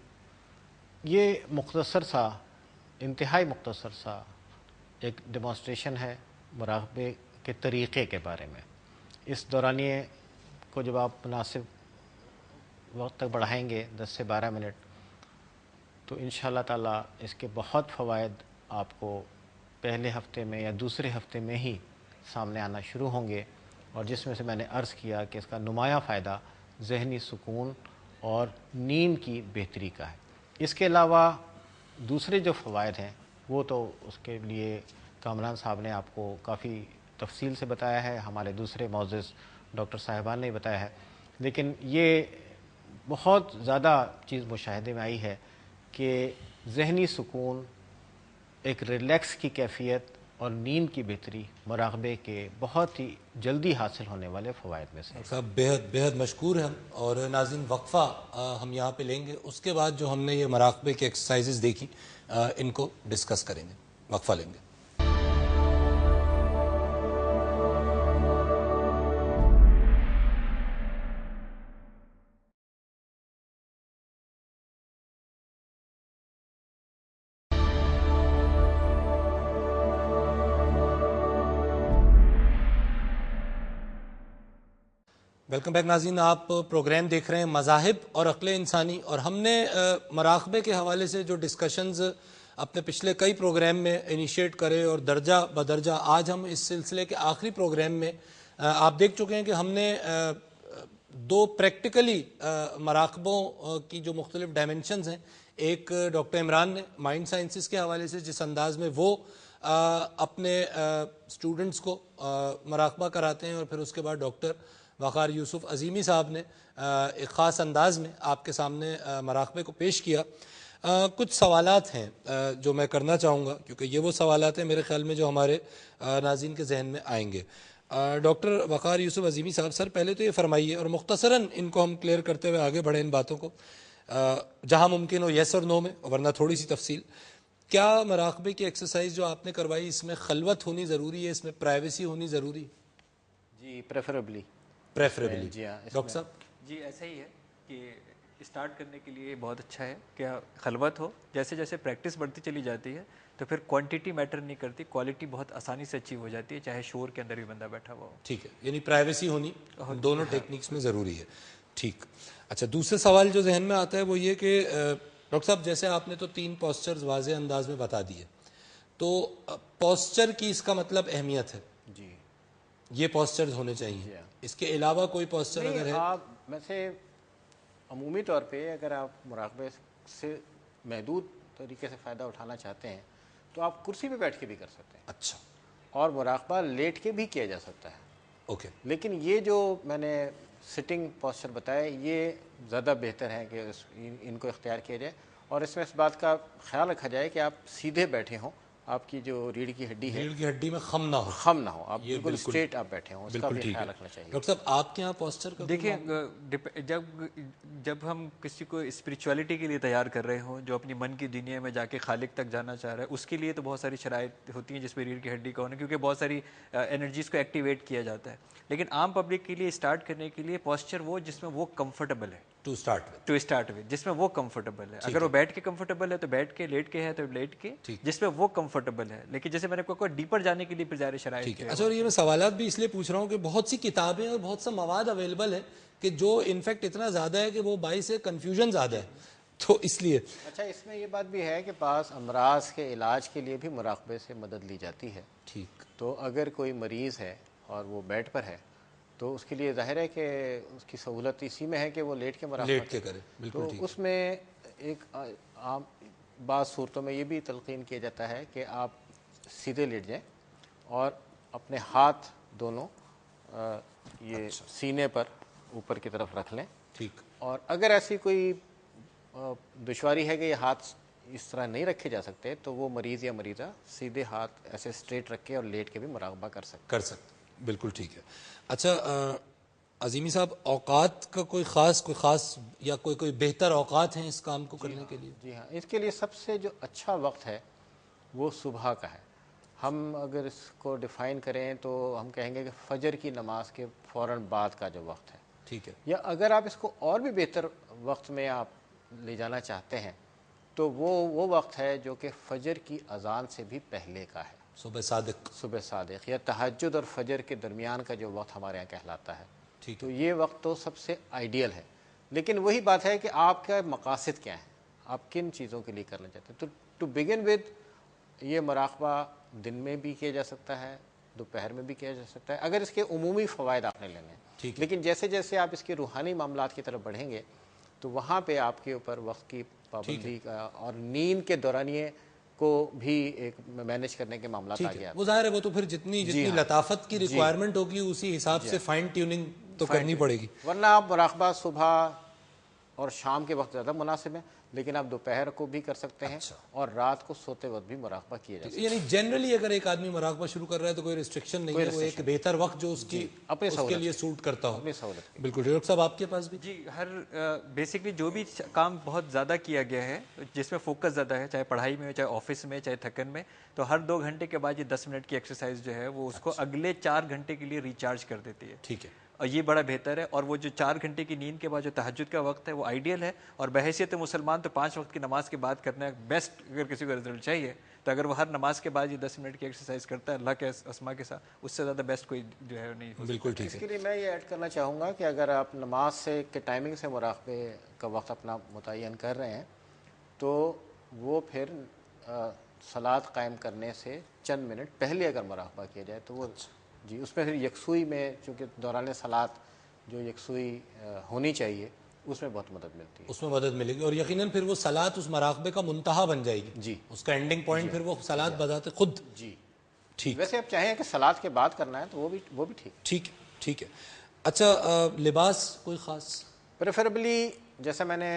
یہ مختصر سا، انتہائی مختصر سا ایک ڈیمانسٹریشن ہے مراقبے کے طریقے کے بارے میں. اس دورانیے کو جب آپ مناسب وقت تک بڑھائیں گے 10 سے 12 منٹ، تو انشاءاللہ تعالیٰ اس کے بہت فوائد آپ کو پہلے ہفتے میں یا دوسرے ہفتے میں ہی سامنے آنا شروع ہوں گے، اور جس میں سے میں نے عرض کیا کہ اس کا نمایاں فائدہ ذہنی سکون اور نیند کی بہتری کا ہے. اس کے علاوہ دوسرے جو فوائد ہیں وہ تو اس کے لیے کامران صاحب نے آپ کو کافی تفصیل سے بتایا ہے، ہمارے دوسرے معزز ڈاکٹر صاحبان نے بتایا ہے، لیکن یہ بہت زیادہ چیز مشاہدے میں آئی ہے کہ ذہنی سکون، ایک ریلیکس کی کیفیت اور نیند کی بہتری مراقبے کے بہت ہی جلدی حاصل ہونے والے فوائد میں سے. ڈاکٹر صاحب بہت مشکور ہیں. اور ناظرین وقفہ ہم یہاں پہ لیں گے، اس کے بعد جو ہم نے یہ مراقبے کے ایکسرسائزز دیکھی ان کو ڈسکس کریں گے. وقفہ لیں گے. ویلکم بیک ناظرین. آپ پروگرام دیکھ رہے ہیں مذاہب اور عقل انسانی، اور ہم نے مراقبے کے حوالے سے جو ڈسکشنز اپنے پچھلے کئی پروگرام میں انیشیٹ کرے اور درجہ بدرجہ آج ہم اس سلسلے کے آخری پروگرام میں آپ دیکھ چکے ہیں کہ ہم نے 2 پریکٹیکلی مراقبوں کی جو مختلف ڈائمنشنز ہیں، ایک ڈاکٹر عمران نے مائنڈ سائنسز کے حوالے سے جس انداز میں وہ اپنے اسٹوڈنٹس کو مراقبہ کراتے ہیں، اور پھر اس کے بعد ڈاکٹر وقار یوسف عظیمی صاحب نے ایک خاص انداز میں آپ کے سامنے مراقبے کو پیش کیا. کچھ سوالات ہیں جو میں کرنا چاہوں گا، کیونکہ یہ وہ سوالات ہیں میرے خیال میں جو ہمارے ناظرین کے ذہن میں آئیں گے. ڈاکٹر وقار یوسف عظیمی صاحب، سر پہلے تو یہ فرمائیے، اور مختصراً ان کو ہم کلیئر کرتے ہوئے آگے بڑھیں ان باتوں کو، جہاں ممکن ہو یس اور نو میں، ورنہ تھوڑی سی تفصیل. کیا مراقبے کی ایکسرسائز جو آپ نے کروائی اس میں خلوت ہونی ضروری ہے، اس میں پرائیویسی ہونی ضروری؟ جی پریفریبلی. جی ہاں ڈاکٹر صاحب. جی ایسا ہی ہے کہ اسٹارٹ کرنے کے لیے بہت اچھا ہے کہ خلوت ہو. جیسے جیسے پریکٹس بڑھتی چلی جاتی ہے تو پھر کوانٹٹی میٹر نہیں کرتی، کوالٹی بہت آسانی سے اچیو ہو جاتی ہے، چاہے شور کے اندر بھی بندہ بیٹھا ہوا ہو. ٹھیک ہے، یعنی پرائیویسی ہونی دونوں ٹیکنیکس میں ضروری ہے. ٹھیک. اچھا، دوسرے سوال جو ذہن میں آتا ہے وہ یہ کہ ڈاکٹر صاحب جیسے آپ نے تو 3 پوسچرز واضح انداز میں بتا دیے، تو پوسچر کی اس کا مطلب اہمیت ہے. جی یہ پوسچرز ہونے چاہیے، اس کے علاوہ کوئی پوسچر اگر ہے؟ آپ ویسے عمومی طور پہ اگر آپ مراقبے سے محدود طریقے سے فائدہ اٹھانا چاہتے ہیں تو آپ کرسی پہ بیٹھ کے بھی کر سکتے ہیں. اچھا. اور مراقبہ لیٹ کے بھی کیا جا سکتا ہے. اوکے. لیکن یہ جو میں نے سٹنگ پوسچر بتایا یہ زیادہ بہتر ہے کہ ان کو اختیار کیا جائے، اور اس میں اس بات کا خیال رکھا جائے کہ آپ سیدھے بیٹھے ہوں، آپ کی جو ریڑھ کی ہڈی ہے ریڑھ کی ہڈی میں خم نہ ہو. خم نہ ہو, آپ یہ بالکل اسٹریٹ آپ بیٹھے ہوں, اس کا بالکل بھی ٹھیک ہے. خیال رکھنا چاہیے. ڈاکٹر صاحب آپ کے یہاں پوسچر کا دیکھیں جب ہم کسی کو اسپریچولیٹی کے لیے تیار کر رہے ہوں, جو اپنی من کی دنیا میں جا کے خالق تک جانا چاہ رہا ہے, اس کے لیے تو بہت ساری شرائط ہوتی ہیں جس پہ ریڑھ کی ہڈی کا ہونا, کیونکہ بہت ساری انرجیز کو ایکٹیویٹ کیا جاتا ہے. لیکن عام پبلک کے لیے اسٹارٹ کرنے کے لیے پوسچر وہ جس میں وہ کمفرٹیبل ہے, to start with. To start with, جس میں وہ کمفرٹیبل ہے. اگر وہ بیٹھ کے کمفرٹیبل ہے تو بیٹھ کے, لیٹ کے ہے تو لیٹ کے, جس میں وہ کمفرٹیبل ہے. لیکن جیسے میں نے کہا ڈیپر جانے کے لیے پھر ظاہر شرائط ٹھیک ہے. اچھا, اور یہ میں سوالات بھی اس لیے پوچھ رہا ہوں کہ بہت سی کتابیں اور بہت سا مواد اویلیبل ہے کہ جو انفیکٹ اتنا زیادہ ہے کہ وہ باعث کنفیوژن زیادہ ہے, تو اس لیے. اچھا, اس میں یہ بات بھی ہے کہ بعض امراض کے علاج کے لیے بھی مراقبے سے مدد لی جاتی ہے. ٹھیک. تو اگر کوئی مریض ہے اور وہ بیڈ پر ہے تو اس کے لیے ظاہر ہے کہ اس کی سہولت اسی میں ہے کہ وہ لیٹ کے مراقبہ لیٹ کے کرے. بالکل تو ٹھیک. اس میں ایک عام بعض صورتوں میں یہ بھی تلقین کیا جاتا ہے کہ آپ سیدھے لیٹ جائیں اور اپنے ہاتھ دونوں یہ سینے پر اوپر کی طرف رکھ لیں. ٹھیک. اور اگر ایسی کوئی دشواری ہے کہ یہ ہاتھ اس طرح نہیں رکھے جا سکتے تو وہ مریض یا مریضہ سیدھے ہاتھ ایسے اسٹریٹ رکھ کے اور لیٹ کے بھی مراقبہ کر سکتے. بالکل ٹھیک ہے. اچھا عظیمی صاحب, اوقات کا کوئی خاص یا کوئی بہتر اوقات ہیں اس کام کو کرنے کے لیے؟ جی ہاں, اس کے لیے سب سے جو اچھا وقت ہے وہ صبح کا ہے. ہم اگر اس کو ڈیفائن کریں تو ہم کہیں گے کہ فجر کی نماز کے فوراً بعد کا جو وقت ہے. ٹھیک ہے. یا اگر آپ اس کو اور بھی بہتر وقت میں آپ لے جانا چاہتے ہیں تو وہ وقت ہے جو کہ فجر کی اذان سے بھی پہلے کا ہے. صبح صادق یا تہجد اور فجر کے درمیان کا جو وقت ہمارے یہاں کہلاتا ہے. ٹھیک. تو یہ وقت تو سب سے آئیڈیل ہے. لیکن وہی بات ہے کہ آپ کا مقاصد کیا ہیں, آپ کن چیزوں کے لیے کرنا چاہتے ہیں. تو ٹو بگن ود یہ مراقبہ دن میں بھی کیا جا سکتا ہے, دوپہر میں بھی کیا جا سکتا ہے, اگر اس کے عمومی فوائد آپ نے لینے ہیں. لیکن جیسے جیسے آپ اس کے روحانی معاملات کی طرف بڑھیں گے تو وہاں پہ آپ کے اوپر وقت کی پابندی کا اور نیند کے دورانیے کو بھی ایک مینیج کرنے کے معاملات آگے آتے ہیں. وہ ظاہر ہے, وہ تو پھر جتنی لطافت کی ریکوائرمنٹ ہوگی اسی حساب سے فائن ٹیوننگ تو کرنی پڑے گی. ورنہ آپ مراقبہ صبح اور شام کے وقت زیادہ مناسب ہے, لیکن آپ دوپہر کو بھی کر سکتے ہیں اور رات کو سوتے وقت بھی مراقبہ کیا جا سکتا ہے. یعنی جنرلی اگر ایک آدمی مراقبہ شروع کر رہا ہے تو کوئی ریسٹرکشن نہیں ہے, وہ ایک بہتر وقت جو اس کے لیے سوٹ کرتا ہو. اپنی سہولت. بالکل. ڈاکٹر صاحب آپ کے پاس بھی؟ جی, بیسکلی جو بھی کام بہت زیادہ کیا گیا ہے, جس میں فوکس زیادہ ہے, چاہے پڑھائی میں, چاہے آفس میں, چاہے تھکن میں, تو ہر 2 گھنٹے کے بعد یہ 10 منٹ کی ایکسرسائز جو ہے وہ اس کو اگلے 4 گھنٹے کے لیے ریچارج کر دیتی ہے. ٹھیک ہے. اور یہ بڑا بہتر ہے. اور وہ جو 4 گھنٹے کی نیند کے بعد جو تہجد کا وقت ہے وہ آئیڈیل ہے, اور بحیثیت مسلمان تو 5 وقت کی نماز کے بعد کرنا ہے بیسٹ. اگر کسی کو رزلٹ چاہیے تو اگر وہ ہر نماز کے بعد یہ 10 منٹ کی ایکسرسائز کرتا ہے اللہ کے اسما کے ساتھ, اس سے زیادہ بیسٹ کوئی جو ہے نہیں. بالکل ٹھیک اس ہے. کے لیے میں یہ ایڈ کرنا چاہوں گا کہ اگر آپ نماز سے کے ٹائمنگ سے مراقبے کا وقت اپنا متعین کر رہے ہیں تو وہ پھر صلاۃ قائم کرنے سے چند منٹ پہلے اگر مراقبہ کیا جائے تو وہ جی اس میں پھر یکسوئی میں, چونکہ دوران صلاۃ جو یکسوئی ہونی چاہیے اس میں بہت مدد ملتی ہے. اس میں مدد ملے گی, اور یقیناً پھر وہ صلاۃ اس مراقبے کا منتہا بن جائے گی. جی, اس کا اینڈنگ پوائنٹ پھر وہ صلاۃ بذات خود. جی ٹھیک. ویسے آپ چاہیں کہ صلاۃ کے بعد کرنا ہے تو وہ بھی ٹھیک. ٹھیک ہے. اچھا, لباس کوئی خاص پریفریبلی جیسا میں نے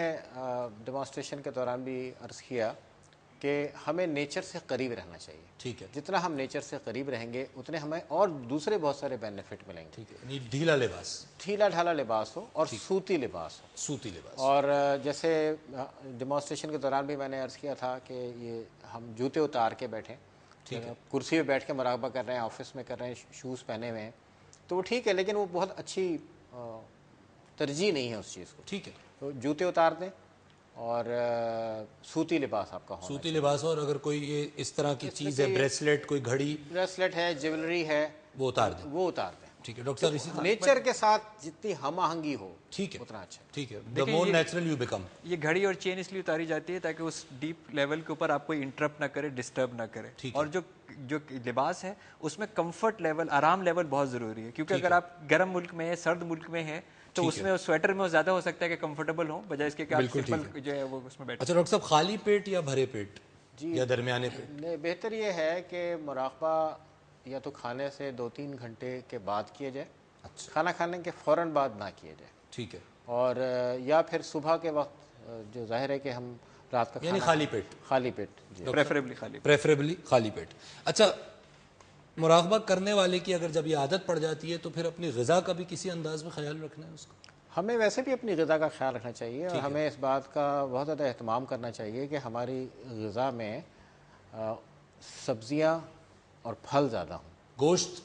ڈیمانسٹریشن کے دوران بھی عرض کیا کہ ہمیں نیچر سے قریب رہنا چاہیے. ٹھیک ہے. جتنا ہم نیچر سے قریب رہیں گے اتنے ہمیں اور دوسرے بہت سارے بینیفٹ ملیں گے. ٹھیک ہے. یعنی ڈھیلا ڈھالا لباس ہو اور سوتی لباس ہو. اور جیسے ڈیمانسٹریشن کے دوران بھی میں نے عرض کیا تھا کہ یہ ہم جوتے اتار کے بیٹھیں, کرسی پہ بیٹھ کے مراقبہ کر رہے ہیں, آفس میں کر رہے ہیں, شوز پہنے ہوئے ہیں تو وہ ٹھیک ہے, لیکن وہ بہت اچھی ترجیح نہیں ہے اس چیز کو. ٹھیک ہے. تو جوتے اتار دیں اور سوتی لباس آپ کا ہونا سوتی لباس, اور اگر کوئی یہ اس طرح کی چیز ہے, بریسلیٹ, کوئی گھڑی, بریسلیٹ ہے, جیولری ہے, وہ اتار دیں. ٹھیک ہے. ڈاکٹر صاحب اسی نیچر کے ساتھ جتنی ہم آہنگی ہو ٹھیک ہے اتنا اچھا. ٹھیک ہے. the more natural you become. یہ گھڑی اور چین اس لیے اتاری جاتی ہے تاکہ اس ڈیپ لیول کے اوپر آپ کوئی انٹرپٹ نہ کرے, ڈسٹرب نہ کرے. اور جو لباس ہے اس میں کمفرٹ لیول, آرام لیول بہت ضروری ہے, کیونکہ اگر آپ گرم ملک میں ہیں, سرد ملک میں ہیں تو اس میں سویٹر میں زیادہ ہو سکتا ہے کہ کمفرٹیبل ہوں بجائے اس کے کہ آپ سمپل جو ہے وہ اس میں بیٹھے. اچھا ڈاکٹر صاحب, خالی پیٹ یا بھرے پیٹ یا درمیانے پیٹ؟ بہتر یہ ہے کہ مراقبہ یا تو کھانے سے 2-3 گھنٹے کے بعد کیا جائے, کھانا کھانے کے فوراً بعد نہ کیا جائے. ٹھیک ہے. اور یا پھر صبح کے وقت جو ظاہر ہے کہ ہم رات کا یعنی کھانا خالی پیٹ؟ خالی پیٹ جی. پریفریبلی خالی. پریفریبلی خالی پیٹ. اچھا، مراقبہ کرنے والے کی اگر جب یہ عادت پڑ جاتی ہے تو پھر اپنی غذا کا بھی کسی انداز میں خیال رکھنا ہے اس کو؟ ہمیں ویسے بھی اپنی غذا کا خیال رکھنا چاہیے اور ہمیں اس بات کا بہت زیادہ اہتمام کرنا چاہیے کہ ہماری غذا میں سبزیاں اور پھل زیادہ ہوں، گوشت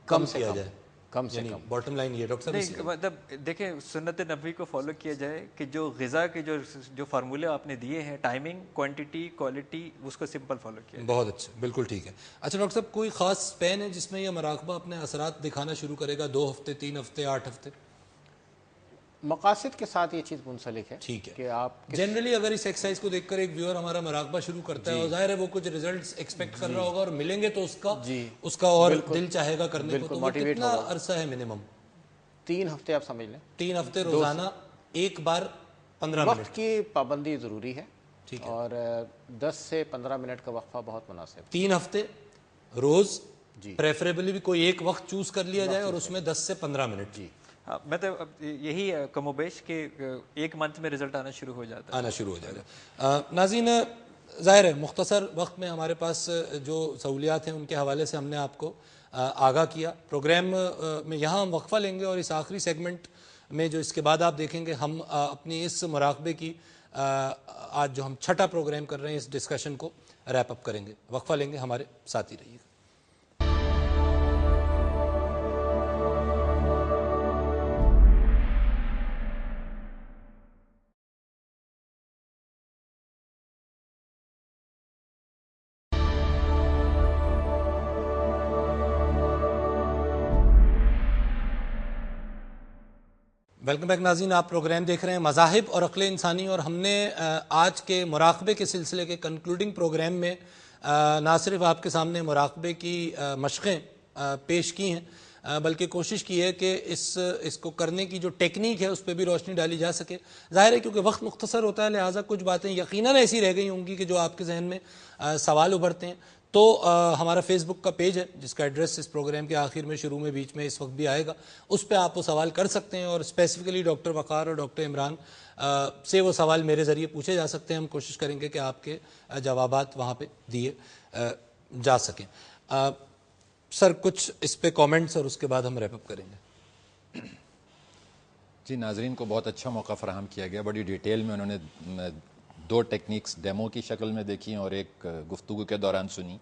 کم کیا جائے، کم سے یعنی کم. باٹم لائن یہ ڈاکٹر نہیں صاحب مطلب دیکھیں سنت نبوی کو فالو کیا جائے کہ جو غذا کے جو فارمولے آپ نے دیے ہیں، ٹائمنگ، کوانٹٹی، کوالٹی، اس کو سمپل فالو کیا جائے. بہت اچھا، بالکل ٹھیک ہے. اچھا ڈاکٹر صاحب، کوئی خاص اسپین ہے جس میں یہ مراقبہ اپنے اثرات دکھانا شروع کرے گا؟ 2 ہفتے، 3 ہفتے، 8 ہفتے؟ مقاصد کے ساتھ یہ چیز منسلک ہے. ٹھیک ہے. کہ آپ جنرلی اگر اس ایکسرسائز کو دیکھ کر ایک ویور ہمارا مراقبہ شروع کرتا ہے اور ظاہر ہے وہ کچھ ریزلٹس ایکسپیکٹ کر رہا ہوگا اور ملیں گے تو اس کا اور دل چاہے گا کرنے کو، تو وہ کتنا عرصہ ہے منیمم؟ 3 ہفتے آپ سمجھ لیں. 3 ہفتے روزانہ ایک بار 15 منٹ وقت کی پابندی ضروری ہے اور 10 سے 15 منٹ کا وقفہ بہت مناسب. 3 ہفتے روز، پریفریبلی بھی کوئی ایک وقت چوز کر لیا جائے اور اس میں 10 سے 15 منٹ. جی میں تو یہی کم و بیش کہ ایک منتھ میں رزلٹ آنا شروع ہو جاتا ہے. ناظرین، ظاہر ہے مختصر وقت میں ہمارے پاس جو سہولیات ہیں ان کے حوالے سے ہم نے آپ کو آگاہ کیا. پروگرام میں یہاں ہم وقفہ لیں گے اور اس آخری سیگمنٹ میں جو اس کے بعد آپ دیکھیں گے ہم اپنی اس مراقبے کی آج جو ہم چھٹا پروگرام کر رہے ہیں اس ڈسکشن کو ریپ اپ کریں گے. وقفہ لیں گے، ہمارے ساتھ ہی رہیے گا. ویلکم بیک ناظرین، آپ پروگرام دیکھ رہے ہیں مذاہب اور عقل انسانی، اور ہم نے آج کے مراقبے کے سلسلے کے کنکلوڈنگ پروگرام میں نہ صرف آپ کے سامنے مراقبے کی مشقیں پیش کی ہیں بلکہ کوشش کی ہے کہ اس کو کرنے کی جو ٹیکنیک ہے اس پہ بھی روشنی ڈالی جا سکے. ظاہر ہے کیونکہ وقت مختصر ہوتا ہے لہٰذا کچھ باتیں یقیناً ایسی رہ گئی ہوں گی کہ جو آپ کے ذہن میں سوال ابھرتے ہیں. تو ہمارا فیس بک کا پیج ہے جس کا ایڈریس اس پروگرام کے آخر میں، شروع میں، بیچ میں، اس وقت بھی آئے گا. اس پہ آپ وہ سوال کر سکتے ہیں اور اسپیسیفکلی ڈاکٹر وقار اور ڈاکٹر عمران سے وہ سوال میرے ذریعے پوچھے جا سکتے ہیں. ہم کوشش کریں گے کہ آپ کے جوابات وہاں پہ دیے جا سکیں. سر کچھ اس پہ کامنٹس اور اس کے بعد ہم ریپ اپ کریں گے. جی، ناظرین کو بہت اچھا موقع فراہم کیا گیا. بڑی ڈیٹیل میں انہوں نے 2 ٹیکنیکس ڈیمو کی شکل میں دیکھی اور ایک گفتگو کے دوران سنی.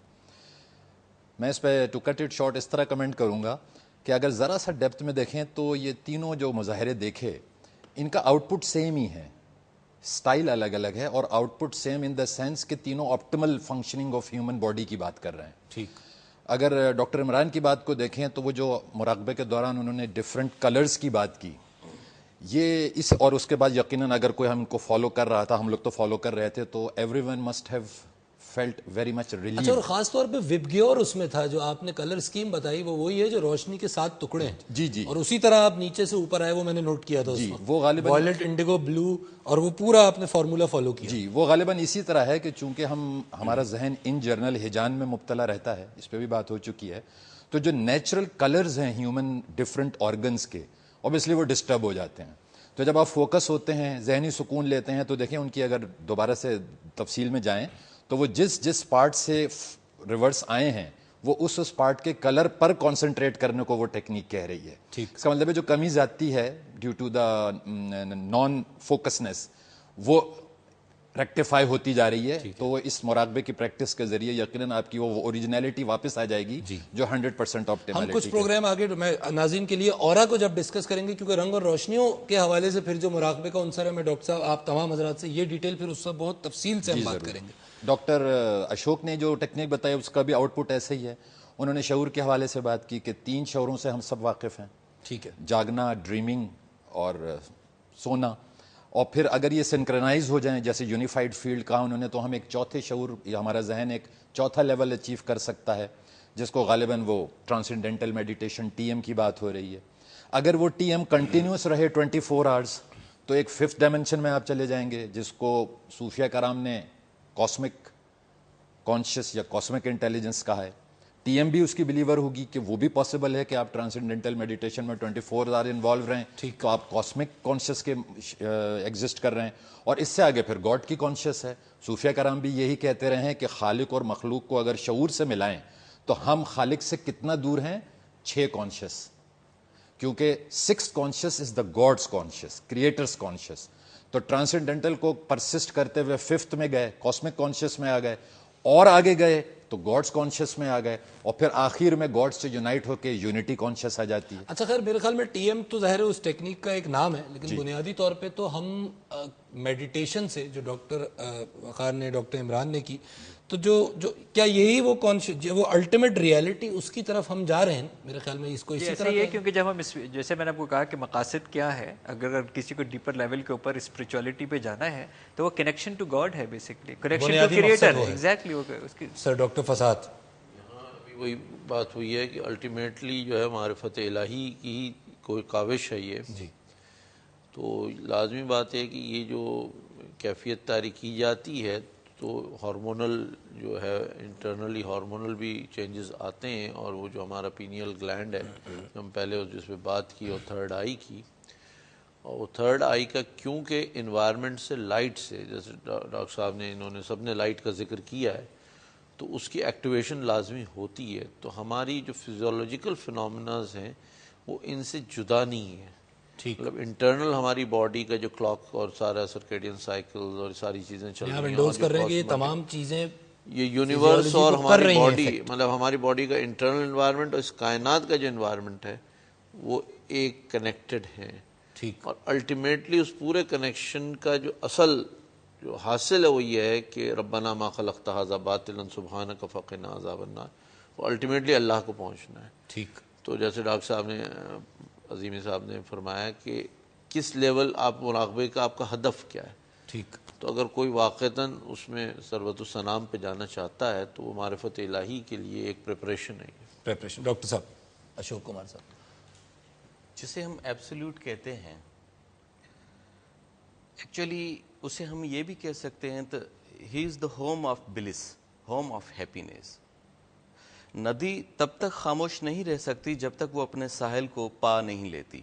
میں اس پہ ٹو کٹ اٹ شارٹ اس طرح کمنٹ کروں گا کہ اگر ذرا سا ڈیپتھ میں دیکھیں تو یہ تینوں جو مظاہرے دیکھے ان کا آؤٹ پٹ سیم ہی ہے، سٹائل الگ الگ ہے اور out put same in the sense کہ تینوں optimal functioning of human body کی بات کر رہے ہیں. ٹھیک. اگر ڈاکٹر عمران کی بات کو دیکھیں تو وہ جو مراقبے کے دوران انہوں نے ڈفرینٹ کلرز کی بات کی، یہ اور اس کے بعد یقیناً اگر کوئی ہم کو فالو کر رہا تھا، ہم لوگ تو فالو کر رہے تھے، تو every one must have felt very much relief. اچھا، اور خاص طور پہ وبگیور اس میں تھا جو آپ نے کلر اسکیم بتائی، وہ وہی ہے جو روشنی کے 7 ٹکڑے ہیں. جی اور اسی طرح آپ نیچے سے اوپر آئے، وہ میں نے نوٹ کیا تھا اس وقت. وہ غالباً وائلٹ، انڈیگو، بلو، اور وہ پورا آپ نے فارمولا فالو کیا. جی، وہ غالباً اسی طرح ہے کہ چونکہ ہمارا ذہن ان جرنل ہیجان میں مبتلا رہتا ہے، اس پہ بھی بات ہو چکی ہے، تو جو نیچرل کلرز ہیں ہیومن ڈفرینٹ آرگنز کے، اوبیسلی وہ ڈسٹرب ہو جاتے ہیں. تو جب آپ فوکس ہوتے ہیں، ذہنی سکون لیتے ہیں، تو دیکھیں ان کی اگر دوبارہ سے تفصیل میں جائیں تو وہ جس پارٹ سے ریورس آئے ہیں وہ اس پارٹ کے کلر پر کانسنٹریٹ کرنے کو وہ ٹیکنیک کہہ رہی ہے. اس کا مطلب ہے جو کمی آتی ہے ڈیو ٹو دا نان فوکسنس وہ ریکٹیفائی ہوتی جا رہی ہے. تو اس مراقبے کی پریکٹس کے ذریعے یقیناً آپ کی وہ اوریجنیلٹی واپس آ جائے گی جو 100% ہم کچھ پروگرام آگے میں ناظرین کے لیے اورا کو جب ڈسکس کریں گے، کیونکہ رنگ اور روشنیوں کے حوالے سے پھر جو مراقبے کا عنصر ہے، میں ڈاکٹر صاحب آپ تمام حضرات سے یہ ڈیٹیل پھر اس سے بہت تفصیل سے ہم بات کریں گے. ڈاکٹر اشوک نے جو ٹیکنیک بتایا اس کا بھی آؤٹ پٹ ایسے ہی ہے. انہوں نے شعور کے حوالے سے بات کی کہ 3 شعوروں سے ہم سب واقف ہیں. ٹھیک ہے. جاگنا، ڈریمنگ اور سونا. اور پھر اگر یہ سنکرنائز ہو جائیں جیسے یونیفائڈ فیلڈ کہا انہوں نے، تو ہم ایک چوتھے شعور یا ہمارا ذہن ایک چوتھا لیول اچیو کر سکتا ہے، جس کو غالباً وہ ٹرانسینڈنٹل میڈیٹیشن TM کی بات ہو رہی ہے. اگر وہ TM کنٹینیوس رہے 24 آورس تو ایک 5th ڈائمنشن میں آپ چلے جائیں گے، جس کو صوفیہ کرام نے کاسمک کانشیس یا کاسمک انٹیلیجنس کہا ہے. ٹی ایم بھی اس کی بلیور ہوگی کہ وہ بھی پاسبل ہے کہ آپ ٹرانسینڈنٹل میڈیٹیشن میں 24 آور انوالو رہیں, تو آپ کاسمک کانشیس کے ایگزسٹ کر رہے ہیں. اور اس سے آگے پھر گاڈ کی کانشیس ہے. صوفیہ کرام بھی یہی کہتے رہے ہیں کہ خالق اور مخلوق کو اگر شعور سے ملائیں تو ہم خالق سے کتنا دور ہیں, 6 کانشیس, کیونکہ 6 کانشیس از دا گاڈس کانشیس, کریٹرس کانشیس. تو ٹرانسینڈنٹل کو پرسسٹ کرتے ہوئے 5th میں گئے, کاسمک کانشیس میں آ گئے, اور آگے گئے تو گاڈس کانشیس میں آ گئے, اور پھر آخر میں گاڈ سے یونائٹ ہو کے یونٹی کانشیس آ جاتی ہے. اچھا خیر میرے خیال میں ٹی ایم تو ظاہر ہے اس ٹیکنیک کا ایک نام ہے, لیکن بنیادی طور پہ تو ہم میڈیٹیشن سے جو ڈاکٹر وقار نے, ڈاکٹر عمران نے کی, تو جو کیا یہی وہ وہ الٹیمیٹ ریالٹی اس کی طرف ہم جا رہے ہیں میرے خیال میں, اس کو اسی طرح یہ کیونکہ جب ہم جیسے میں نے آپ کو کہا کہ مقاصد کیا ہے, اگر کسی کو ڈیپر لیول کے اوپر اسپرچولیٹی پہ جانا ہے تو وہ کنیکشن ٹو گاڈ ہے, بیسکلی کنیکشن ٹو کریٹر ہے. ایگزیکٹلی اس کی سر ڈاکٹر فساد. وہی بات ہوئی ہے کہ الٹیمیٹلی جو ہے معرفت الہی کی کوئی کاوش ہے یہ جی. تو لازمی بات ہے کہ یہ جو کیفیت طاری کی جاتی ہے تو ہارمونل جو ہے انٹرنلی ہارمونل بھی چینجز آتے ہیں, اور وہ جو ہمارا پینیل گلینڈ ہے ہم پہلے جس پہ بات کی, اور تھرڈ آئی کی, اور وہ تھرڈ آئی کا کیونکہ انوائرمنٹ سے لائٹ سے, جیسے ڈاکٹر صاحب نے انہوں نے سب نے لائٹ کا ذکر کیا ہے, تو اس کی ایکٹیویشن لازمی ہوتی ہے. تو ہماری جو فزیولوجیکل فنومناز ہیں وہ ان سے جدا نہیں ہیں. مطلب انٹرنل ہماری باڈی کا جو کلاک اور سارا سرکیڈین سائیکل اور ساری چیزیں چل رہی ہیں, ونڈوز کر رہے ہیں کہ یہ تمام چیزیں یہ یونیورس اور ہماری باڈی, مطلب ہماری باڈی کا انٹرنل انوائرمنٹ اور اس کائنات کا جو انوائرمنٹ ہے وہ ایک کنیکٹڈ ہیں. ٹھیک. اور الٹیمیٹلی اس پورے کنیکشن کا جو اصل جو حاصل ہے وہ یہ ہے کہ ربنا ما خلقت ھذا باطلا سبحانک فقنا عذاب النار, وہ الٹیمیٹلی اللہ کو پہنچنا ہے. ٹھیک. تو جیسے ڈاکٹر صاحب نے, عظیمی صاحب نے فرمایا کہ کس لیول آپ مراقبے کا آپ کا ہدف کیا ہے. ٹھیک. تو اگر کوئی واقعتاً اس میں ثروت السلام پہ جانا چاہتا ہے تو وہ معرفت الہی کے لیے ایک پریپریشن ہے. پریپریشن. ڈاکٹر صاحب اشوک کمار صاحب. جسے ہم ایبسولوٹ کہتے ہیں, ایکچولی اسے ہم یہ بھی کہہ سکتے ہیں تو ہی is the home of bliss, home of happiness. ندی تب تک خاموش نہیں رہ سکتی جب تک وہ اپنے ساحل کو پا نہیں لیتی.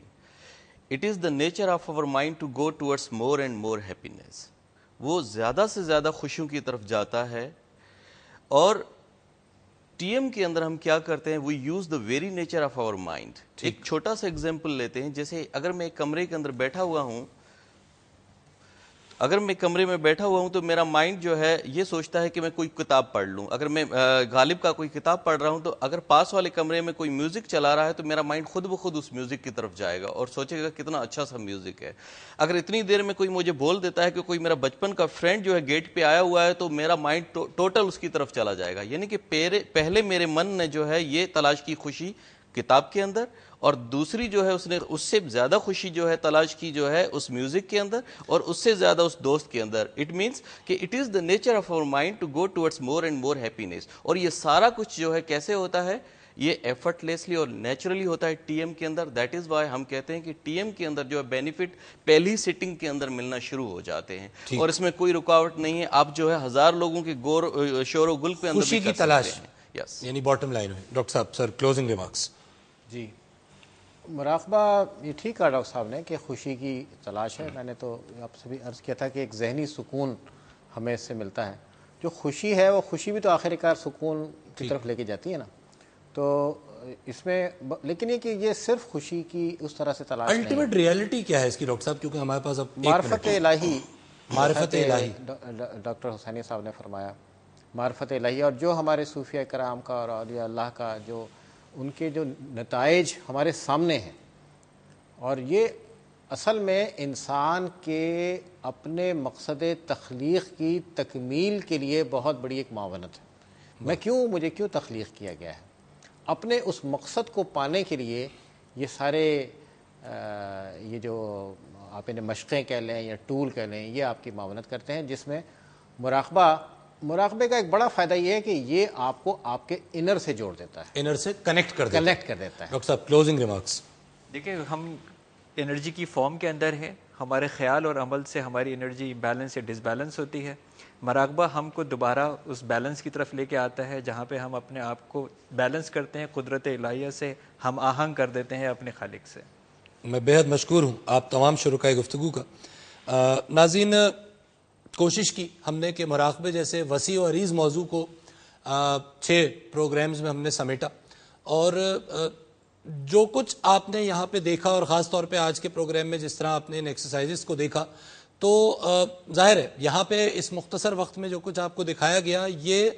It is the nature of our mind to go towards more and more happiness. وہ زیادہ سے زیادہ خوشیوں کی طرف جاتا ہے. اور ٹی ایم کے اندر ہم کیا کرتے ہیں, we use the very nature of our mind. ایک چھوٹا سا ایگزامپل لیتے ہیں, جیسے اگر میں ایک کمرے کے اندر بیٹھا ہوا ہوں, اگر میں کمرے میں بیٹھا ہوا ہوں تو میرا مائنڈ جو ہے یہ سوچتا ہے کہ میں کوئی کتاب پڑھ لوں. اگر میں غالب کا کوئی کتاب پڑھ رہا ہوں تو اگر پاس والے کمرے میں کوئی میوزک چلا رہا ہے تو میرا مائنڈ خود بخود اس میوزک کی طرف جائے گا اور سوچے گا کتنا اچھا سا میوزک ہے. اگر اتنی دیر میں کوئی مجھے بول دیتا ہے کہ کوئی میرا بچپن کا فرینڈ جو ہے گیٹ پہ آیا ہوا ہے تو میرا مائنڈ ٹوٹل اس کی طرف چلا جائے گا. یعنی کہ پہلے میرے من نے جو ہے یہ تلاش کی خوشی کتاب کے اندر, اور دوسری جو ہے اس نے اس سے زیادہ خوشی جو ہے تلاش کی جو ہے اس میوزک کے اندر, اور اس سے زیادہ اس دوست کے اندر. اٹ مینس کہ it is the nature of our mind to go towards more and more happiness. اور یہ سارا کچھ جو ہے کیسے ہوتا ہے, یہ ایفرٹ لیسلی اور نیچرلی ہوتا ہے ٹی ایم کے اندر. دیٹ از وائی ہم کہتے ہیں کہ ٹی ایم کے اندر جو ہے بینیفٹ پہلی سٹنگ کے اندر ملنا شروع ہو جاتے ہیں, اور اس میں کوئی رکاوٹ نہیں ہے. آپ جو ہے 1000 لوگوں کے شور و گل کے اندر خوشی کی تلاش, یس, یعنی باٹم لائن ہے. ڈاکٹر صاحب سر کلوزنگ ریمارکس. جی, مراقبہ یہ ٹھیک کہا ڈاکٹر صاحب نے کہ خوشی کی تلاش ہے. میں نے تو آپ سے بھی عرض کیا تھا کہ ایک ذہنی سکون ہمیں اس سے ملتا ہے. جو خوشی ہے وہ خوشی بھی تو آخر کار سکون کی طرف لے کے جاتی ہے نا. تو اس میں لیکن یہ کہ یہ صرف خوشی کی اس طرح سے تلاش نہیں. الٹیمیٹ ریالٹی کیا ہے اس کی ڈاکٹر صاحب, کیونکہ ہمارے پاس اب معرفت الہی. معرفت الہی ڈاکٹر حسینی صاحب نے فرمایا معرفت الہی, اور جو ہمارے صوفیہ کرام کا اور اولیاء اللہ کا جو ان کے جو نتائج ہمارے سامنے ہیں, اور یہ اصل میں انسان کے اپنے مقصد تخلیق کی تکمیل کے لیے بہت بڑی ایک معاونت ہے. مجھے کیوں تخلیق کیا گیا ہے, اپنے اس مقصد کو پانے کے لیے یہ سارے یہ جو آپ انہیں مشقیں کہہ لیں یا ٹول کہہ لیں, یہ آپ کی معاونت کرتے ہیں, جس میں مراقبے کا ایک بڑا فائدہ یہ ہے کہ یہ آپ کو آپ کے انر سے جوڑ دیتا ہے, انر سے کنیکٹ کر دیتا ہے. ڈاکٹر صاحب کلوزنگ ریمارکس. دیکھیں ہم انرجی کی فارم کے اندر ہیں, ہمارے خیال اور عمل سے ہماری انرجی بیلنس یا ڈس بیلنس ہوتی ہے. مراقبہ ہم کو دوبارہ اس بیلنس کی طرف لے کے آتا ہے جہاں پہ ہم اپنے آپ کو بیلنس کرتے ہیں, قدرت الہیہ سے ہم آہنگ کر دیتے ہیں اپنے خالق سے. میں بہت مشکور ہوں آپ تمام شرکائے گفتگو کا. ناظرین, کوشش کی ہم نے کہ مراقبے جیسے وسیع و عریض موضوع کو 6 پروگرامز میں ہم نے سمیٹا, اور جو کچھ آپ نے یہاں پہ دیکھا اور خاص طور پہ آج کے پروگرام میں جس طرح آپ نے ان ایکسرسائزز کو دیکھا, تو ظاہر ہے یہاں پہ اس مختصر وقت میں جو کچھ آپ کو دکھایا گیا یہ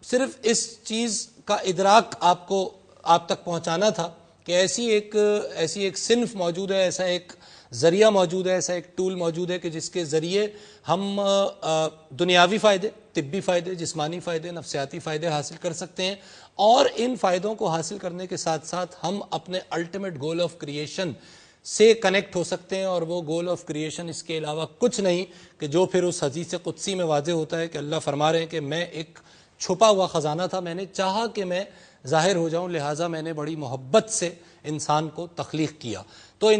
صرف اس چیز کا ادراک آپ تک پہنچانا تھا کہ ایسی ایک صنف موجود ہے, ایسا ایک ذریعہ موجود ہے, ایسا ایک ٹول موجود ہے کہ جس کے ذریعے ہم دنیاوی فائدے, طبی فائدے, جسمانی فائدے, نفسیاتی فائدے حاصل کر سکتے ہیں, اور ان فائدوں کو حاصل کرنے کے ساتھ ساتھ ہم اپنے الٹیمیٹ گول آف کریشن سے کنیکٹ ہو سکتے ہیں. اور وہ گول آف کریشن اس کے علاوہ کچھ نہیں کہ جو پھر اس حدیث قدسی میں واضح ہوتا ہے کہ اللہ فرما رہے ہیں کہ میں ایک چھپا ہوا خزانہ تھا, میں نے چاہا کہ میں ظاہر ہو جاؤں, لہٰذا میں نے بڑی محبت سے انسان کو تخلیق کیا. تو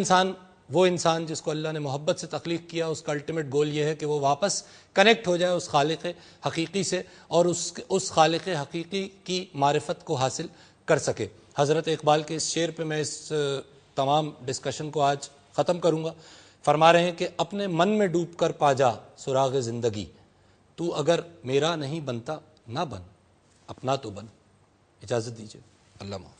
وہ انسان جس کو اللہ نے محبت سے تخلیق کیا, اس کا الٹیمیٹ گول یہ ہے کہ وہ واپس کنیکٹ ہو جائے اس خالق حقیقی سے, اور اس خالق حقیقی کی معرفت کو حاصل کر سکے. حضرت اقبال کے اس شعر پہ میں اس تمام ڈسکشن کو آج ختم کروں گا. فرما رہے ہیں کہ اپنے من میں ڈوب کر پا جا سراغ زندگی, تو اگر میرا نہیں بنتا نہ بن, اپنا تو بن. اجازت دیجیے. اللہ معاف.